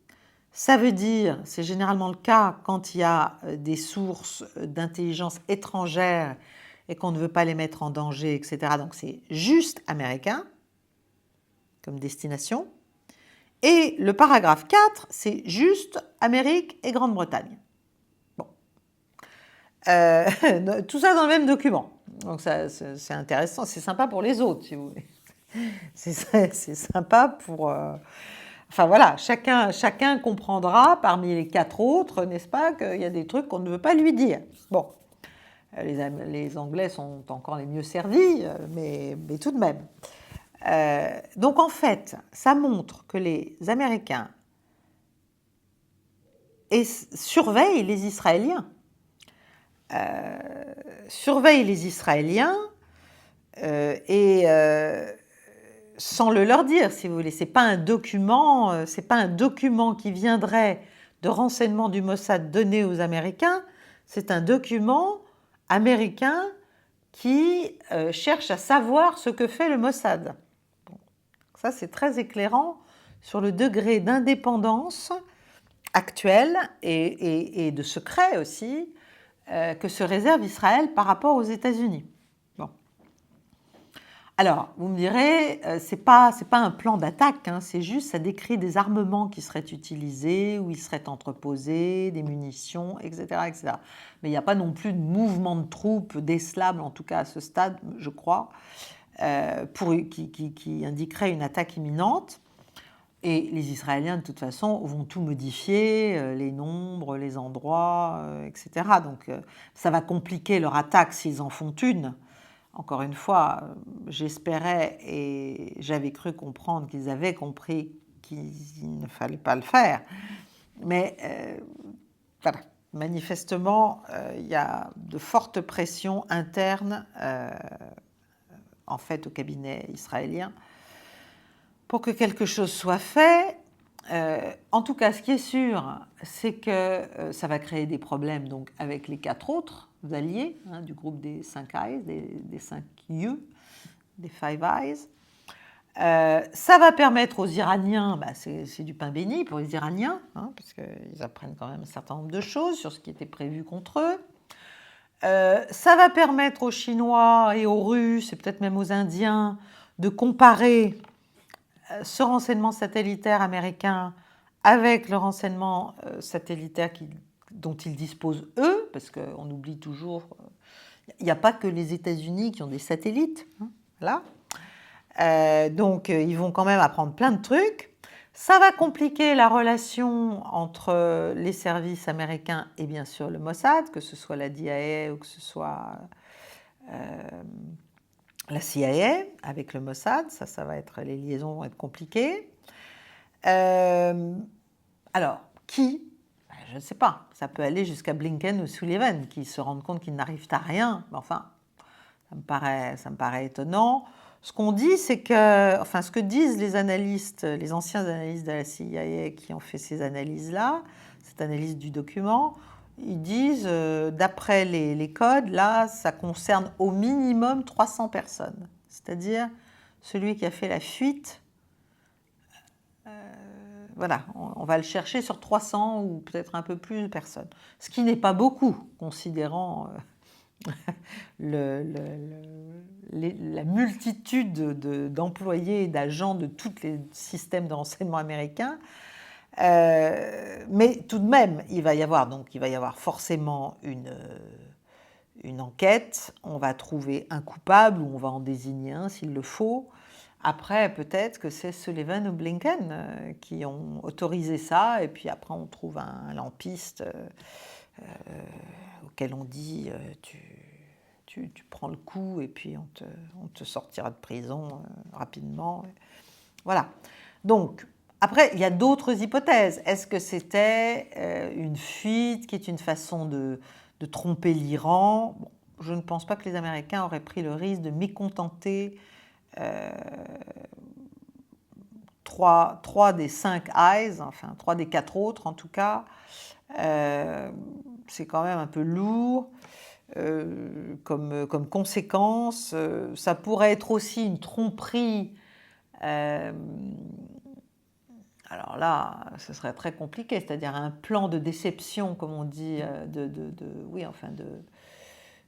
[SPEAKER 1] Ça veut dire, c'est généralement le cas quand il y a des sources d'intelligence étrangères et qu'on ne veut pas les mettre en danger, etc. Donc c'est juste américain comme destination. Et le paragraphe 4, c'est juste Amérique et Grande-Bretagne. Bon. Tout ça dans le même document. Donc c'est intéressant, c'est sympa pour les autres, si vous voulez. C'est sympa pour... Enfin voilà, chacun comprendra parmi les 4 autres, n'est-ce pas, qu'il y a des trucs qu'on ne veut pas lui dire. Bon. Les Anglais sont encore les mieux servis, mais tout de même. Donc en fait, ça montre que les Américains surveillent les Israéliens. Et sans le leur dire, si vous voulez. C'est pas un document qui viendrait de renseignements du Mossad donné aux Américains. C'est un document américain qui cherche à savoir ce que fait le Mossad. Bon. Ça, c'est très éclairant sur le degré d'indépendance actuel et de secret aussi que se réserve Israël par rapport aux États-Unis. Bon. Alors, vous me direz, c'est pas un plan d'attaque, hein, c'est juste, ça décrit des armements qui seraient utilisés, où ils seraient entreposés, des munitions, etc. etc. Mais il n'y a pas non plus de mouvement de troupes décelable, en tout cas à ce stade, je crois, qui indiquerait une attaque imminente. Et les Israéliens, de toute façon, vont tout modifier, les nombres, les endroits, etc. Donc, ça va compliquer leur attaque s'ils en font une. Encore une fois, j'espérais et j'avais cru comprendre qu'ils avaient compris qu'il ne fallait pas le faire. Mais voilà, manifestement, il y a de fortes pressions internes en fait au cabinet israélien pour que quelque chose soit fait. En tout cas, ce qui est sûr, c'est que ça va créer des problèmes donc, avec les 4 autres alliés hein, du groupe des 5 Eyes, des 5 U, des Five Eyes. Ça va permettre aux Iraniens, c'est du pain béni pour les Iraniens, hein, parce qu'ils apprennent quand même un certain nombre de choses sur ce qui était prévu contre eux. Ça va permettre aux Chinois et aux Russes, et peut-être même aux Indiens, de comparer ce renseignement satellitaire américain avec le renseignement satellitaire dont ils disposent eux, parce qu'on oublie toujours, il n'y a pas que les États-Unis qui ont des satellites, hein, là. Donc ils vont quand même apprendre plein de trucs. Ça va compliquer la relation entre les services américains et bien sûr le Mossad, que ce soit la DIA ou que ce soit la CIA avec le Mossad, les liaisons vont être compliquées. Alors, qui ? Je ne sais pas. Ça peut aller jusqu'à Blinken ou Sullivan, qui se rendent compte qu'ils n'arrivent à rien. Mais enfin, ça me paraît étonnant. Ce qu'on dit, c'est que, enfin, ce que disent les analystes, les anciens analystes de la CIA qui ont fait ces analyses-là, cette analyse du document, Ils disent, d'après les codes, là, ça concerne au minimum 300 personnes. C'est-à-dire, celui qui a fait la fuite, voilà, on va le chercher sur 300 ou peut-être un peu plus de personnes. Ce qui n'est pas beaucoup, considérant la multitude d'employés et d'agents de tous les systèmes de renseignement américains. Mais tout de même, il va y avoir forcément une enquête, on va trouver un coupable ou on va en désigner un s'il le faut. Après, peut-être que c'est Sullivan ou Blinken qui ont autorisé ça, et puis après on trouve un lampiste auquel on dit tu prends le coup et puis on te sortira de prison rapidement. Voilà. Donc, après, il y a d'autres hypothèses. Est-ce que c'était une fuite qui est une façon de tromper l'Iran? Bon, je ne pense pas que les Américains auraient pris le risque de mécontenter trois des 5 eyes, enfin 3 des 4 autres en tout cas. C'est quand même un peu lourd comme conséquence. Ça pourrait être aussi une tromperie. Alors là, ce serait très compliqué, c'est-à-dire un plan de déception, comme on dit, de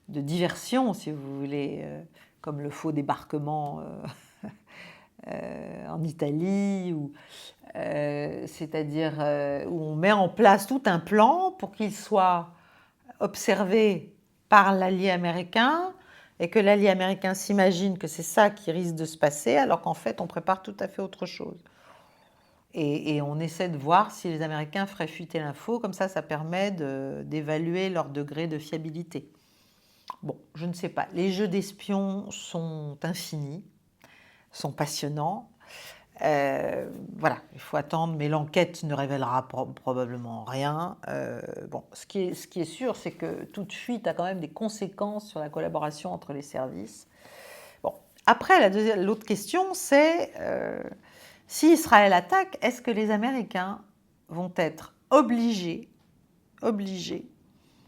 [SPEAKER 1] diversion, si vous voulez, comme le faux débarquement en Italie, c'est-à-dire où on met en place tout un plan pour qu'il soit observé par l'allié américain et que l'allié américain s'imagine que c'est ça qui risque de se passer, alors qu'en fait, on prépare tout à fait autre chose. Et on essaie de voir si les Américains feraient fuiter l'info, comme ça permet d'évaluer leur degré de fiabilité. Bon, je ne sais pas. Les jeux d'espions sont infinis, sont passionnants. Voilà, il faut attendre, mais l'enquête ne révélera probablement rien. Bon, ce qui est sûr, c'est que toute fuite a quand même des conséquences sur la collaboration entre les services. Bon, après, l'autre question, c'est si Israël attaque, est-ce que les Américains vont être obligés,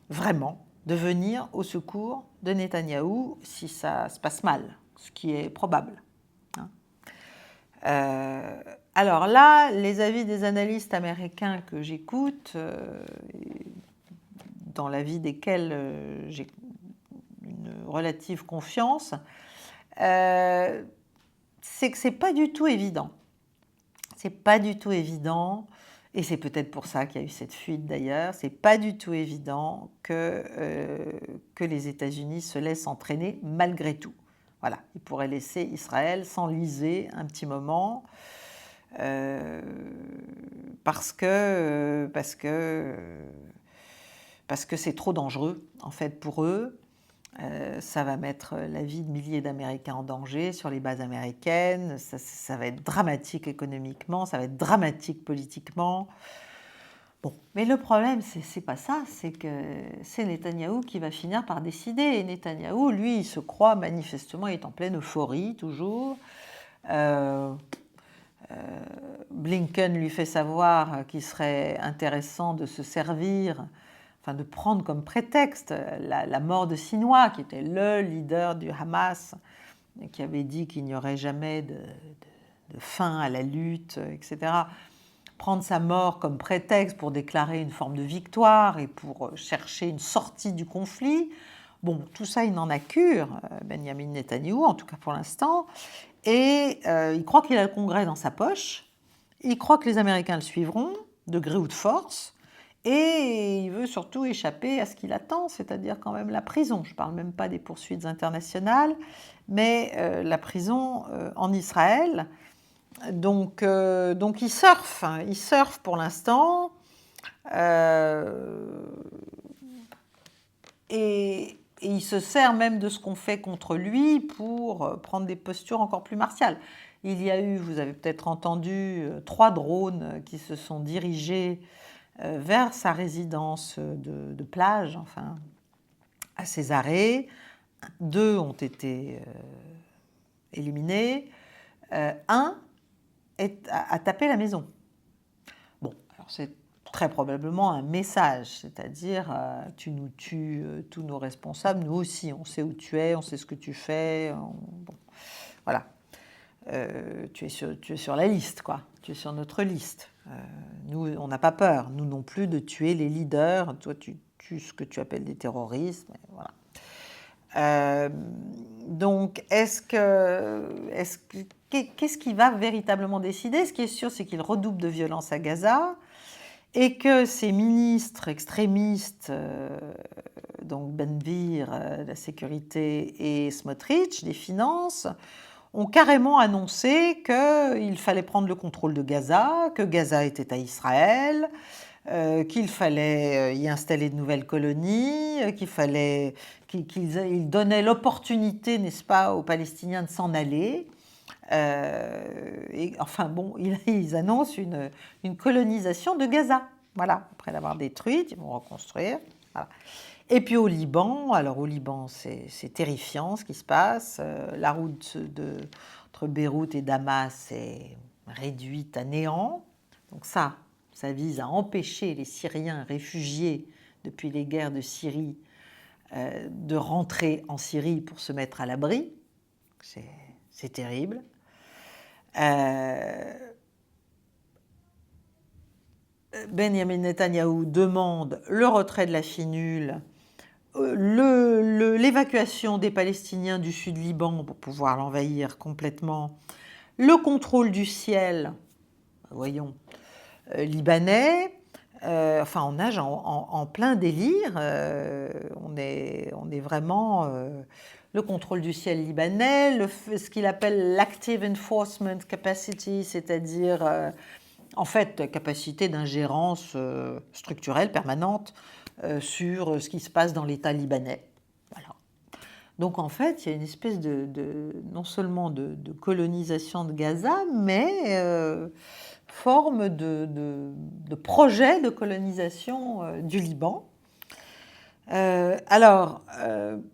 [SPEAKER 1] vraiment, de venir au secours de Netanyahou si ça se passe mal, ce qui est probable. Alors là, les avis des analystes américains que j'écoute, dans l'avis desquels j'ai une relative confiance, c'est que c'est pas du tout évident. C'est pas du tout évident, et c'est peut-être pour ça qu'il y a eu cette fuite d'ailleurs, c'est pas du tout évident que les États-Unis se laissent entraîner malgré tout. Voilà, ils pourraient laisser Israël s'enliser un petit moment parce que c'est trop dangereux en fait pour eux. Ça va mettre la vie de milliers d'Américains en danger sur les bases américaines, ça va être dramatique économiquement, ça va être dramatique politiquement. Bon, mais le problème, c'est pas ça, c'est que c'est Netanyahou qui va finir par décider. Et Netanyahou, lui, il se croit manifestement, il est en pleine euphorie toujours. Blinken lui fait savoir qu'il serait intéressant de se servir, enfin de prendre comme prétexte la mort de Sinwar, qui était le leader du Hamas, qui avait dit qu'il n'y aurait jamais de fin à la lutte, etc. Prendre sa mort comme prétexte pour déclarer une forme de victoire et pour chercher une sortie du conflit. Bon, tout ça, il n'en a cure, Benjamin Netanyahou, en tout cas pour l'instant. Et il croit qu'il a le Congrès dans sa poche. Il croit que les Américains le suivront, de gré ou de force. Et il veut surtout échapper à ce qu'il attend, c'est-à-dire quand même la prison. Je ne parle même pas des poursuites internationales, mais la prison en Israël. Donc il surfe pour l'instant. Et il se sert même de ce qu'on fait contre lui pour prendre des postures encore plus martiales. Il y a eu, vous avez peut-être entendu, 3 drones qui se sont dirigés vers sa résidence de plage, enfin, à ses arrêts. 2 ont été éliminés. Un a tapé la maison. Bon, alors c'est très probablement un message, c'est-à-dire tu nous tues tous nos responsables, nous aussi, on sait où tu es, on sait ce que tu fais, bon, voilà. Tu es sur la liste, quoi. Tu es sur notre liste. Nous, on n'a pas peur, nous non plus, de tuer les leaders. Toi, tu tues ce que tu appelles des terroristes, voilà. Donc, qu'est-ce qui va véritablement décider? Ce qui est sûr, c'est qu'il redouble de violence à Gaza et que ces ministres extrémistes, donc Ben Gvir, la sécurité, et Smotrich, des finances, ont carrément annoncé qu'il fallait prendre le contrôle de Gaza, que Gaza était à Israël, qu'il fallait y installer de nouvelles colonies, qu'ils donnaient l'opportunité, n'est-ce pas, aux Palestiniens de s'en aller. Et, enfin bon, ils annoncent une colonisation de Gaza. Voilà, après l'avoir détruite, ils vont reconstruire. Voilà. Et puis au Liban, alors au Liban, c'est terrifiant ce qui se passe. La route entre Beyrouth et Damas est réduite à néant. Donc ça vise à empêcher les Syriens réfugiés depuis les guerres de Syrie de rentrer en Syrie pour se mettre à l'abri. C'est terrible. Benjamin Netanyahou demande le retrait de la finule, l'évacuation des Palestiniens du sud Liban pour pouvoir l'envahir complètement, le contrôle du ciel, voyons, libanais. Enfin, on nage en plein délire. On est vraiment le contrôle du ciel libanais, ce qu'il appelle l'active enforcement capacity, c'est-à-dire en fait capacité d'ingérence structurelle permanente sur ce qui se passe dans l'État libanais. Voilà. Donc en fait, il y a une espèce non seulement de colonisation de Gaza, mais forme de projet de colonisation du Liban. Alors,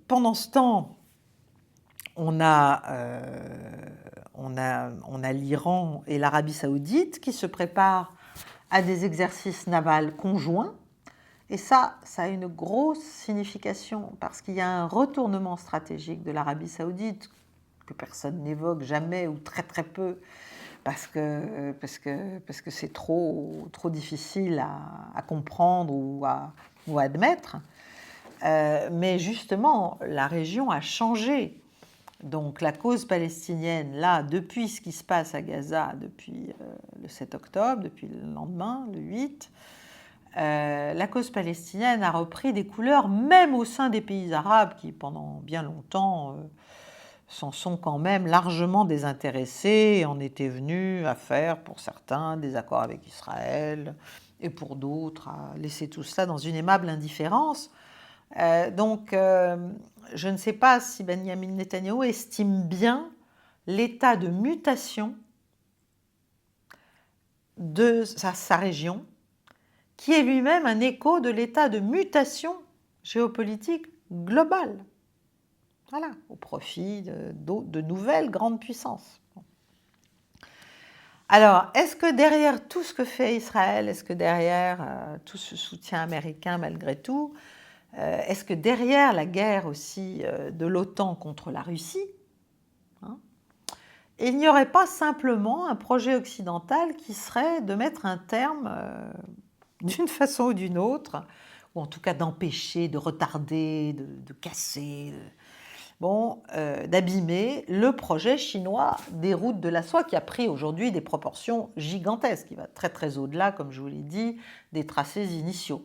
[SPEAKER 1] pendant ce temps, on a l'Iran et l'Arabie saoudite qui se préparent à des exercices navals conjoints. Et ça a une grosse signification parce qu'il y a un retournement stratégique de l'Arabie saoudite que personne n'évoque jamais ou très très peu parce que c'est trop difficile à comprendre ou à admettre. Mais justement, la région a changé. Donc la cause palestinienne, là, depuis ce qui se passe à Gaza, depuis le 7 octobre, depuis le lendemain, le 8, la cause palestinienne a repris des couleurs, même au sein des pays arabes qui, pendant bien longtemps, s'en sont quand même largement désintéressés et en étaient venus à faire, pour certains, des accords avec Israël et pour d'autres, à laisser tout cela dans une aimable indifférence. Donc, je ne sais pas si Benjamin Netanyahou estime bien l'état de mutation de sa région, qui est lui-même un écho de l'état de mutation géopolitique globale. Voilà, au profit de nouvelles grandes puissances. Alors, est-ce que derrière tout ce que fait Israël, est-ce que derrière tout ce soutien américain malgré tout, est-ce que derrière la guerre aussi de l'OTAN contre la Russie, il n'y aurait pas simplement un projet occidental qui serait de mettre un terme, d'une façon ou d'une autre, ou en tout cas d'empêcher, de retarder, de casser, d'abîmer le projet chinois des routes de la soie qui a pris aujourd'hui des proportions gigantesques, qui va très très au-delà, comme je vous l'ai dit, des tracés initiaux.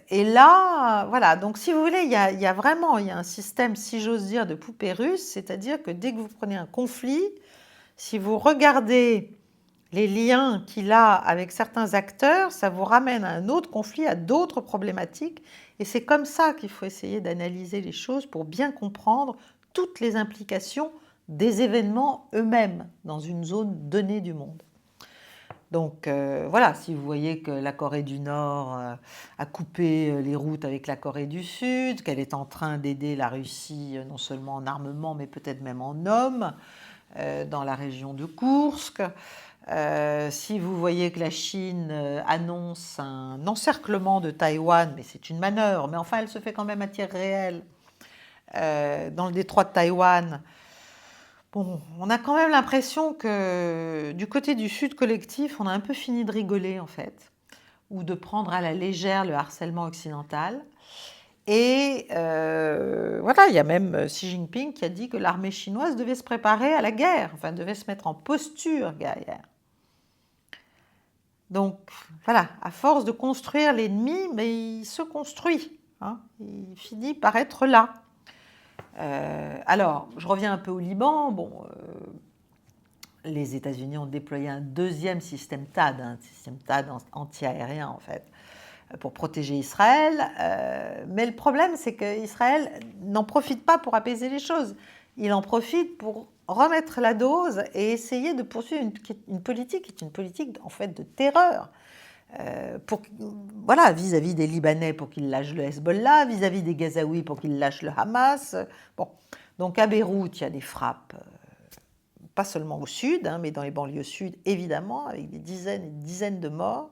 [SPEAKER 1] Et là, voilà, donc si vous voulez, il y a vraiment un système, si j'ose dire, de poupée russe, c'est-à-dire que dès que vous prenez un conflit, si vous regardez les liens qu'il a avec certains acteurs, ça vous ramène à un autre conflit, à d'autres problématiques. Et c'est comme ça qu'il faut essayer d'analyser les choses pour bien comprendre toutes les implications des événements eux-mêmes dans une zone donnée du monde. Donc voilà, si vous voyez que la Corée du Nord a coupé les routes avec la Corée du Sud, qu'elle est en train d'aider la Russie non seulement en armement, mais peut-être même en hommes, dans la région de Koursk. Si vous voyez que la Chine annonce un encerclement de Taïwan, mais c'est une manœuvre, mais enfin elle se fait quand même à tir réel, dans le détroit de Taïwan, bon, on a quand même l'impression que du côté du Sud collectif, on a un peu fini de rigoler en fait, ou de prendre à la légère le harcèlement occidental. Et voilà, il y a même Xi Jinping qui a dit que l'armée chinoise devait se préparer à la guerre, enfin devait se mettre en posture guerrière. Donc voilà, à force de construire l'ennemi, mais il se construit, hein, il finit par être là. Alors, je reviens un peu au Liban. Bon, les États-Unis ont déployé un deuxième système THAAD, un système THAAD anti-aérien en fait, pour protéger Israël. Mais le problème, c'est qu'Israël n'en profite pas pour apaiser les choses. Il en profite pour remettre la dose et essayer de poursuivre une politique qui est une politique en fait de terreur. Voilà, vis-à-vis des Libanais pour qu'ils lâchent le Hezbollah, vis-à-vis des Gazaouis pour qu'ils lâchent le Hamas. Bon, donc à Beyrouth, il y a des frappes, pas seulement au sud, hein, mais dans les banlieues sud, évidemment, avec des dizaines et des dizaines de morts.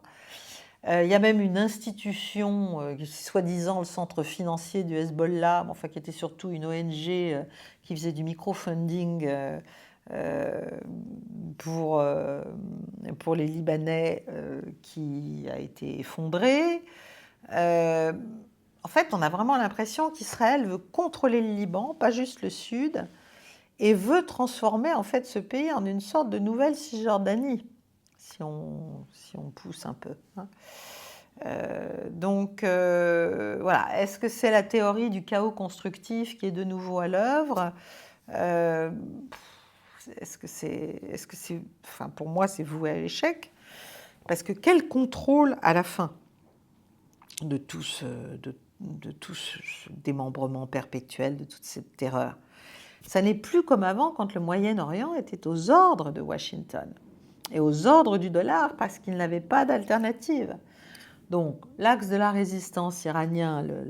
[SPEAKER 1] Il y a même une institution, soi-disant le centre financier du Hezbollah, enfin, qui était surtout une ONG qui faisait du microfunding pour les Libanais, qui a été effondrée. En fait, on a vraiment l'impression qu'Israël veut contrôler le Liban, pas juste le sud, et veut transformer en fait ce pays en une sorte de nouvelle Cisjordanie, si on pousse un peu, hein. Donc voilà, est-ce que c'est la théorie du chaos constructif qui est de nouveau à l'œuvre? Est-ce que c'est, enfin pour moi c'est voué à l'échec, parce que quel contrôle à la fin de tout ce démembrement perpétuel, de toute cette terreur? Ça n'est plus comme avant quand le Moyen-Orient était aux ordres de Washington et aux ordres du dollar parce qu'il n'avait pas d'alternative. Donc l'axe de la résistance iranien, le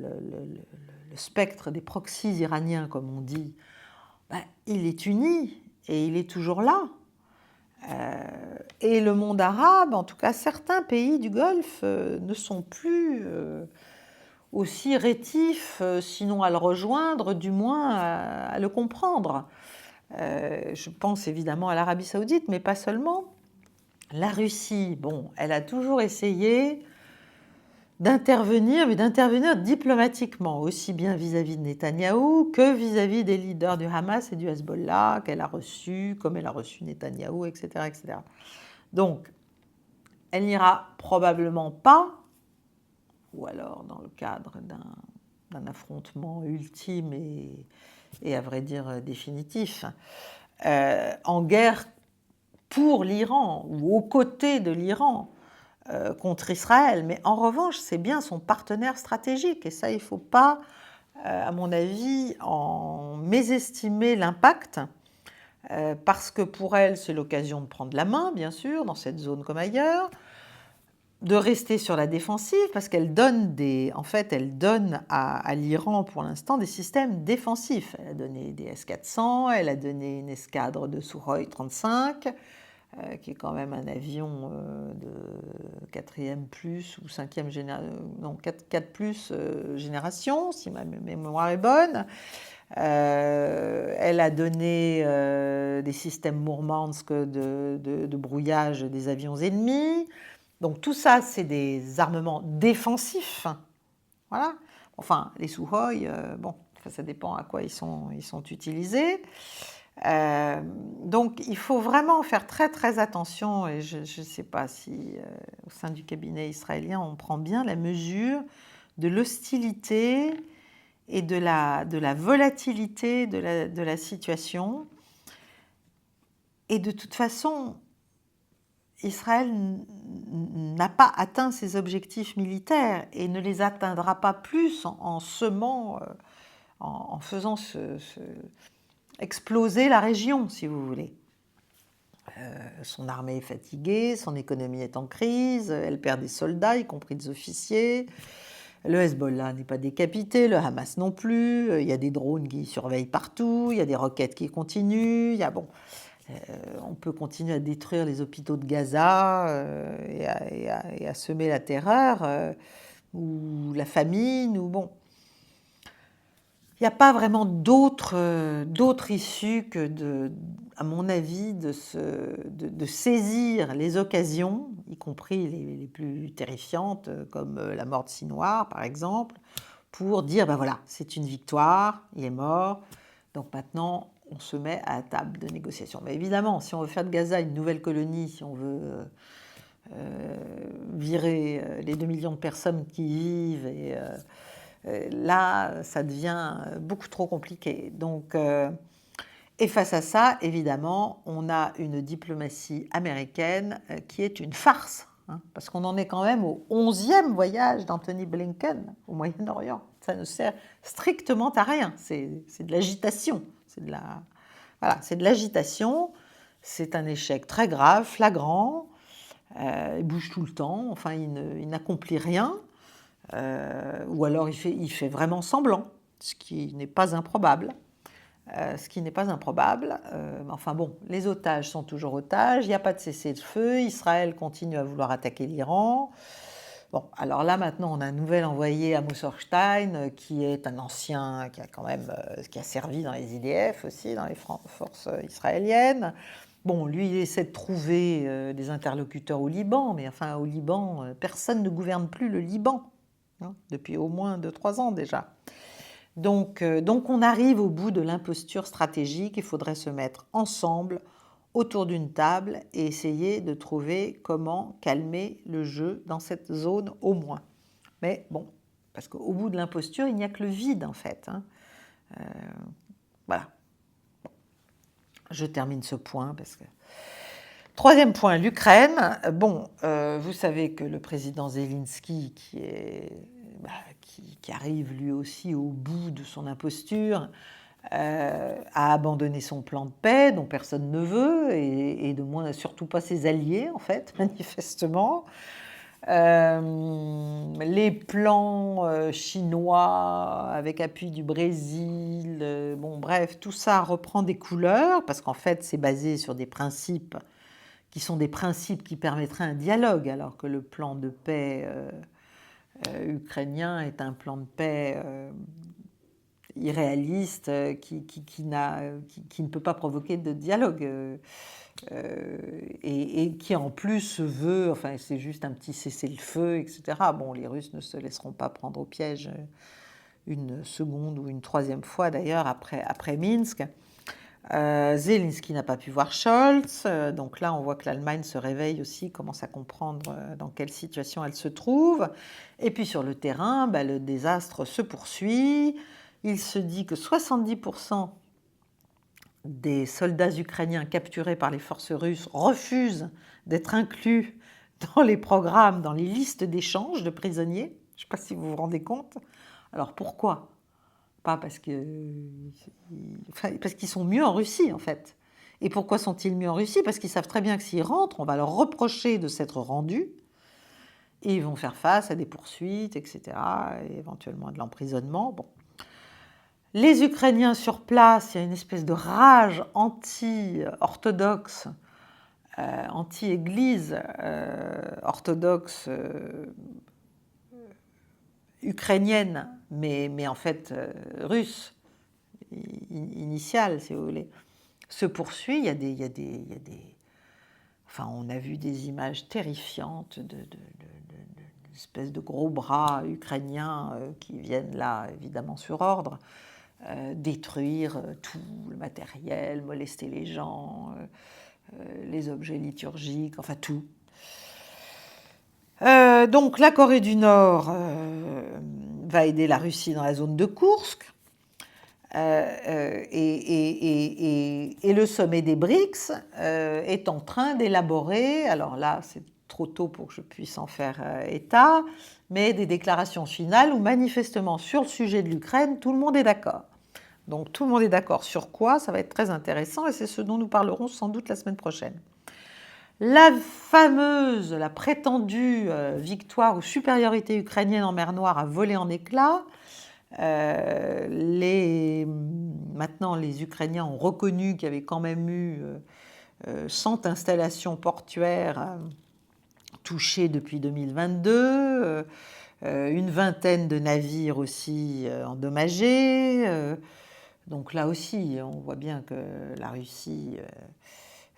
[SPEAKER 1] spectre des proxys iraniens comme on dit, ben, il est uni et il est toujours là. Et le monde arabe, en tout cas certains pays du Golfe, ne sont plus aussi rétifs, sinon à le rejoindre, du moins à le comprendre. Je pense évidemment à l'Arabie saoudite, mais pas seulement. La Russie, bon, elle a toujours essayé d'intervenir, mais d'intervenir diplomatiquement, aussi bien vis-à-vis de Netanyahou que vis-à-vis des leaders du Hamas et du Hezbollah qu'elle a reçus, comme elle a reçu Netanyahou, etc., etc. Donc, elle n'ira probablement pas, ou alors dans le cadre d'un affrontement ultime et à vrai dire définitif, en guerre pour l'Iran ou aux côtés de l'Iran contre Israël. Mais en revanche, c'est bien son partenaire stratégique. Et ça, il ne faut pas, à mon avis, en mésestimer l'impact, parce que pour elle, c'est l'occasion de prendre la main, bien sûr, dans cette zone comme ailleurs, de rester sur la défensive, parce qu'elle donne elle donne à l'Iran pour l'instant des systèmes défensifs. Elle a donné des S-400, elle a donné une escadre de Sukhoi 35, qui est quand même un avion de 4e plus ou 5e génération, non 4 plus génération, si ma mémoire est bonne. Elle a donné des systèmes Mourmansk de brouillage des avions ennemis. Donc tout ça, c'est des armements défensifs. Voilà. Enfin, les Sukhoi, bon, ça dépend à quoi ils sont utilisés. Donc il faut vraiment faire très très attention, et je ne sais pas si au sein du cabinet israélien on prend bien la mesure de l'hostilité et de la volatilité de la situation. Et de toute façon, Israël n'a pas atteint ses objectifs militaires et ne les atteindra pas plus en semant, en faisant exploser la région, si vous voulez. Son armée est fatiguée, son économie est en crise, elle perd des soldats, y compris des officiers. Le Hezbollah n'est pas décapité, le Hamas non plus. Il y a des drones qui surveillent partout, il y a des roquettes qui continuent. On peut continuer à détruire les hôpitaux de Gaza et à semer la terreur ou la famine, ou bon. Il n'y a pas vraiment d'autre issue que, à mon avis, de saisir les occasions, y compris les plus terrifiantes, comme la mort de Sinwar, par exemple, pour dire, ben voilà, c'est une victoire, il est mort, donc maintenant, on se met à la table de négociation. Mais évidemment, si on veut faire de Gaza une nouvelle colonie, si on veut virer les 2 millions de personnes qui y vivent, là, ça devient beaucoup trop compliqué. Donc, et face à ça, évidemment, on a une diplomatie américaine qui est une farce, hein, parce qu'on en est quand même au 11e voyage d'Anthony Blinken au Moyen-Orient. Ça ne sert strictement à rien. C'est de l'agitation. Voilà, c'est de l'agitation. C'est un échec très grave, flagrant. Il bouge tout le temps. Enfin, il n'accomplit rien. Ou alors il fait vraiment semblant, ce qui n'est pas improbable. Enfin bon, les otages sont toujours otages, il n'y a pas de cessez-le-feu, Israël continue à vouloir attaquer l'Iran. Bon, alors là maintenant on a un nouvel envoyé, Amos Hochstein, qui est un ancien, qui a servi dans les IDF aussi, dans les forces israéliennes. Bon, lui il essaie de trouver des interlocuteurs au Liban, mais enfin au Liban, personne ne gouverne plus le Liban, hein, depuis au moins 2-3 ans déjà. Donc on arrive au bout de l'imposture stratégique, il faudrait se mettre ensemble autour d'une table et essayer de trouver comment calmer le jeu dans cette zone au moins. Mais bon, parce qu'au bout de l'imposture, il n'y a que le vide en fait. Hein. Voilà. Je termine ce point parce que... Troisième point, l'Ukraine. Bon, vous savez que le président Zelensky, qui arrive lui aussi au bout de son imposture, a abandonné son plan de paix dont personne ne veut, et de moins surtout pas ses alliés, en fait, manifestement. Les plans chinois avec appui du Brésil, bon bref, tout ça reprend des couleurs, parce qu'en fait c'est basé sur des principes qui sont des principes qui permettraient un dialogue, alors que le plan de paix ukrainien est un plan de paix irréaliste qui ne peut pas provoquer de dialogue et qui en plus se veut, enfin c'est juste un petit cessez-le-feu, etc. Bon, les Russes ne se laisseront pas prendre au piège une seconde ou une troisième fois d'ailleurs après Minsk. Zelensky n'a pas pu voir Scholz, donc là on voit que l'Allemagne se réveille aussi, commence à comprendre dans quelle situation elle se trouve. Et puis sur le terrain, le désastre se poursuit. Il se dit que 70% des soldats ukrainiens capturés par les forces russes refusent d'être inclus dans les programmes, dans les listes d'échange de prisonniers. Je ne sais pas si vous vous rendez compte. Alors pourquoi ? Pas parce qu'ils sont mieux en Russie, en fait. Et pourquoi sont-ils mieux en Russie ? Parce qu'ils savent très bien que s'ils rentrent, on va leur reprocher de s'être rendus, et ils vont faire face à des poursuites, etc., et éventuellement à de l'emprisonnement. Bon. Les Ukrainiens sur place, il y a une espèce de rage anti-orthodoxe, anti-église orthodoxe ukrainienne, mais en fait russe, initiale, si vous voulez, se poursuit. Il y a des... Enfin, on a vu des images terrifiantes d'espèces de gros bras ukrainiens qui viennent là, évidemment, sur ordre, détruire tout le matériel, molester les gens, les objets liturgiques, enfin tout. Donc la Corée du Nord va aider la Russie dans la zone de Koursk. Et le sommet des BRICS est en train d'élaborer, alors là c'est trop tôt pour que je puisse en faire état, mais des déclarations finales où manifestement sur le sujet de l'Ukraine, tout le monde est d'accord. Donc tout le monde est d'accord sur quoi ? Ça va être très intéressant et c'est ce dont nous parlerons sans doute la semaine prochaine. La prétendue victoire ou supériorité ukrainienne en mer Noire a volé en éclats. Maintenant, les Ukrainiens ont reconnu qu'il y avait quand même eu 100 installations portuaires touchées depuis 2022, une vingtaine de navires aussi endommagés. Donc là aussi, on voit bien que la Russie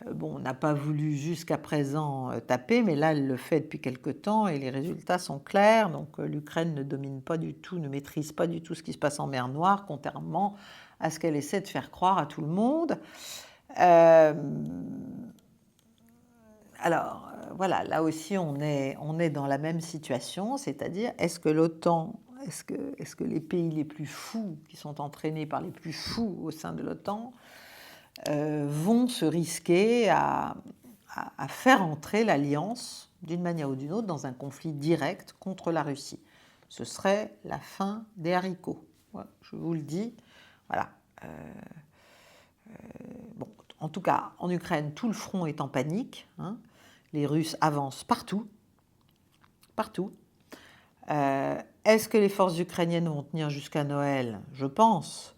[SPEAKER 1] n'a pas voulu jusqu'à présent taper, mais là, elle le fait depuis quelque temps et les résultats sont clairs. Donc l'Ukraine ne domine pas du tout, ne maîtrise pas du tout ce qui se passe en mer Noire, contrairement à ce qu'elle essaie de faire croire à tout le monde. Alors, voilà, là aussi, on est dans la même situation, c'est-à-dire, est-ce que l'OTAN, est-ce que les pays les plus fous, qui sont entraînés par les plus fous au sein de l'OTAN, vont se risquer à faire entrer l'Alliance, d'une manière ou d'une autre, dans un conflit direct contre la Russie? Ce serait la fin des haricots. Ouais, je vous le dis. Voilà. Bon, en tout cas, en Ukraine, tout le front est en panique. Hein. Les Russes avancent partout. Partout. Est-ce que les forces ukrainiennes vont tenir jusqu'à Noël? Je pense.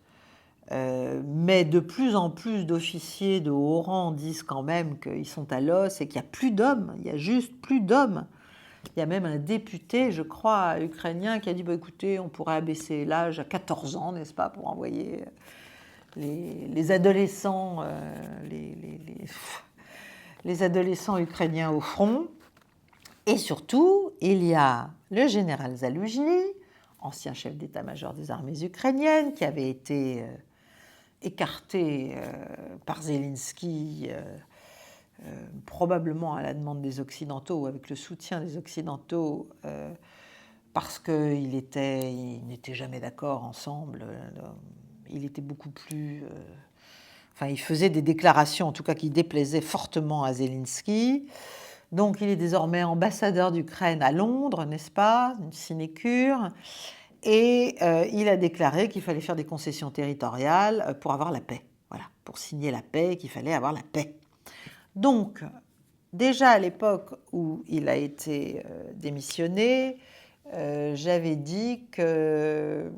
[SPEAKER 1] Mais de plus en plus d'officiers de haut rang disent quand même qu'ils sont à l'os et qu'il n'y a plus d'hommes. Il n'y a juste plus d'hommes. Il y a même un député, je crois, ukrainien qui a dit écoutez, on pourrait abaisser l'âge à 14 ans, n'est-ce pas, pour envoyer les adolescents, les adolescents ukrainiens au front. Et surtout, il y a le général Zaloujny, ancien chef d'état-major des armées ukrainiennes, qui avait été écarté par Zelensky, probablement à la demande des Occidentaux, avec le soutien des Occidentaux, parce qu'ils n'étaient jamais d'accord ensemble. Il était beaucoup plus... il faisait des déclarations, en tout cas, qui déplaisaient fortement à Zelensky. Donc, il est désormais ambassadeur d'Ukraine à Londres, n'est-ce pas? Une sinécure. Et il a déclaré qu'il fallait faire des concessions territoriales pour avoir la paix. Voilà, pour signer la paix, qu'il fallait avoir la paix. Donc, déjà à l'époque où il a été démissionné, j'avais dit qu'il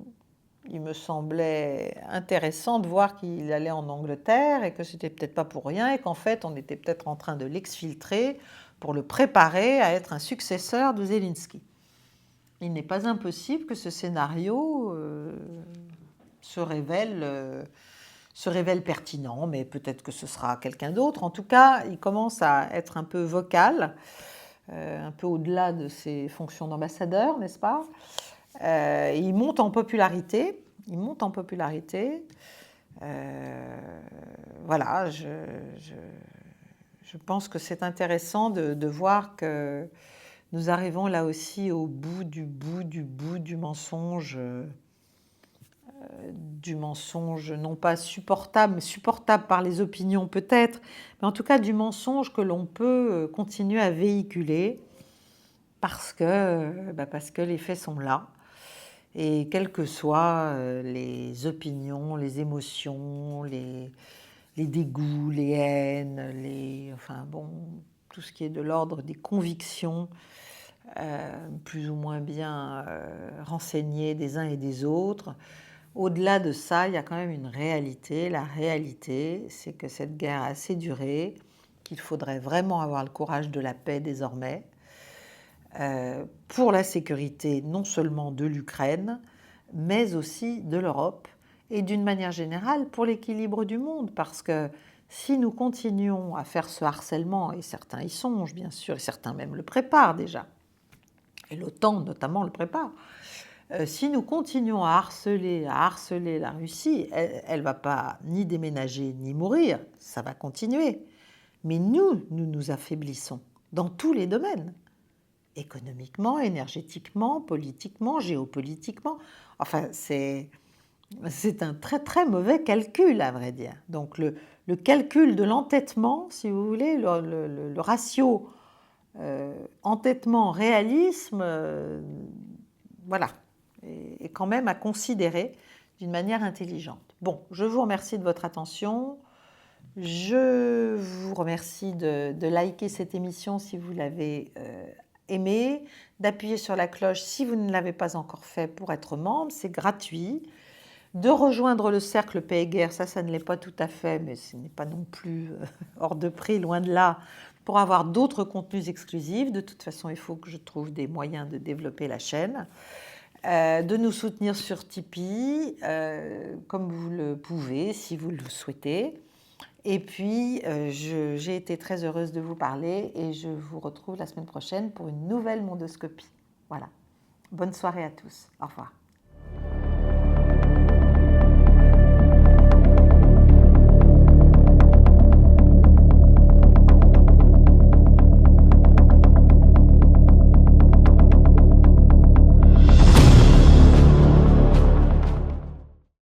[SPEAKER 1] me semblait intéressant de voir qu'il allait en Angleterre et que c'était peut-être pas pour rien et qu'en fait, on était peut-être en train de l'exfiltrer pour le préparer à être un successeur de Zelensky. Il n'est pas impossible que ce scénario se révèle pertinent, mais peut-être que ce sera quelqu'un d'autre. En tout cas, il commence à être un peu vocal, un peu au-delà de ses fonctions d'ambassadeur, n'est-ce pas? Il monte en popularité. Voilà, je pense que c'est intéressant de voir que nous arrivons là aussi au bout du mensonge, non pas supportable, mais supportable par les opinions peut-être, mais en tout cas du mensonge que l'on peut continuer à véhiculer parce que les faits sont là. Et quelles que soient les opinions, les émotions, les dégoûts, les haines, tout ce qui est de l'ordre des convictions, plus ou moins bien renseignées des uns et des autres. Au-delà de ça, il y a quand même une réalité. La réalité, c'est que cette guerre a assez duré, qu'il faudrait vraiment avoir le courage de la paix désormais, pour la sécurité non seulement de l'Ukraine, mais aussi de l'Europe et d'une manière générale pour l'équilibre du monde, parce que si nous continuons à faire ce harcèlement, et certains y songent bien sûr, et certains même le préparent déjà, et l'OTAN notamment le prépare, si nous continuons à harceler la Russie, elle ne va pas ni déménager ni mourir, ça va continuer. Mais nous affaiblissons dans tous les domaines. Économiquement, énergétiquement, politiquement, géopolitiquement. Enfin, c'est un très très mauvais calcul, à vrai dire. Donc le calcul de l'entêtement, si vous voulez, le ratio entêtement-réalisme, voilà, est quand même à considérer d'une manière intelligente. Bon, je vous remercie de votre attention. Je vous remercie de liker cette émission si vous l'avez aimée, d'appuyer sur la cloche si vous ne l'avez pas encore fait pour être membre, c'est gratuit. de rejoindre le cercle Paix et Guerre, ça ne l'est pas tout à fait, mais ce n'est pas non plus hors de prix, loin de là, pour avoir d'autres contenus exclusifs. De toute façon, il faut que je trouve des moyens de développer la chaîne. De nous soutenir sur Tipeee, comme vous le pouvez, si vous le souhaitez. Et puis, j'ai été très heureuse de vous parler et je vous retrouve la semaine prochaine pour une nouvelle mondoscopie. Voilà. Bonne soirée à tous. Au revoir.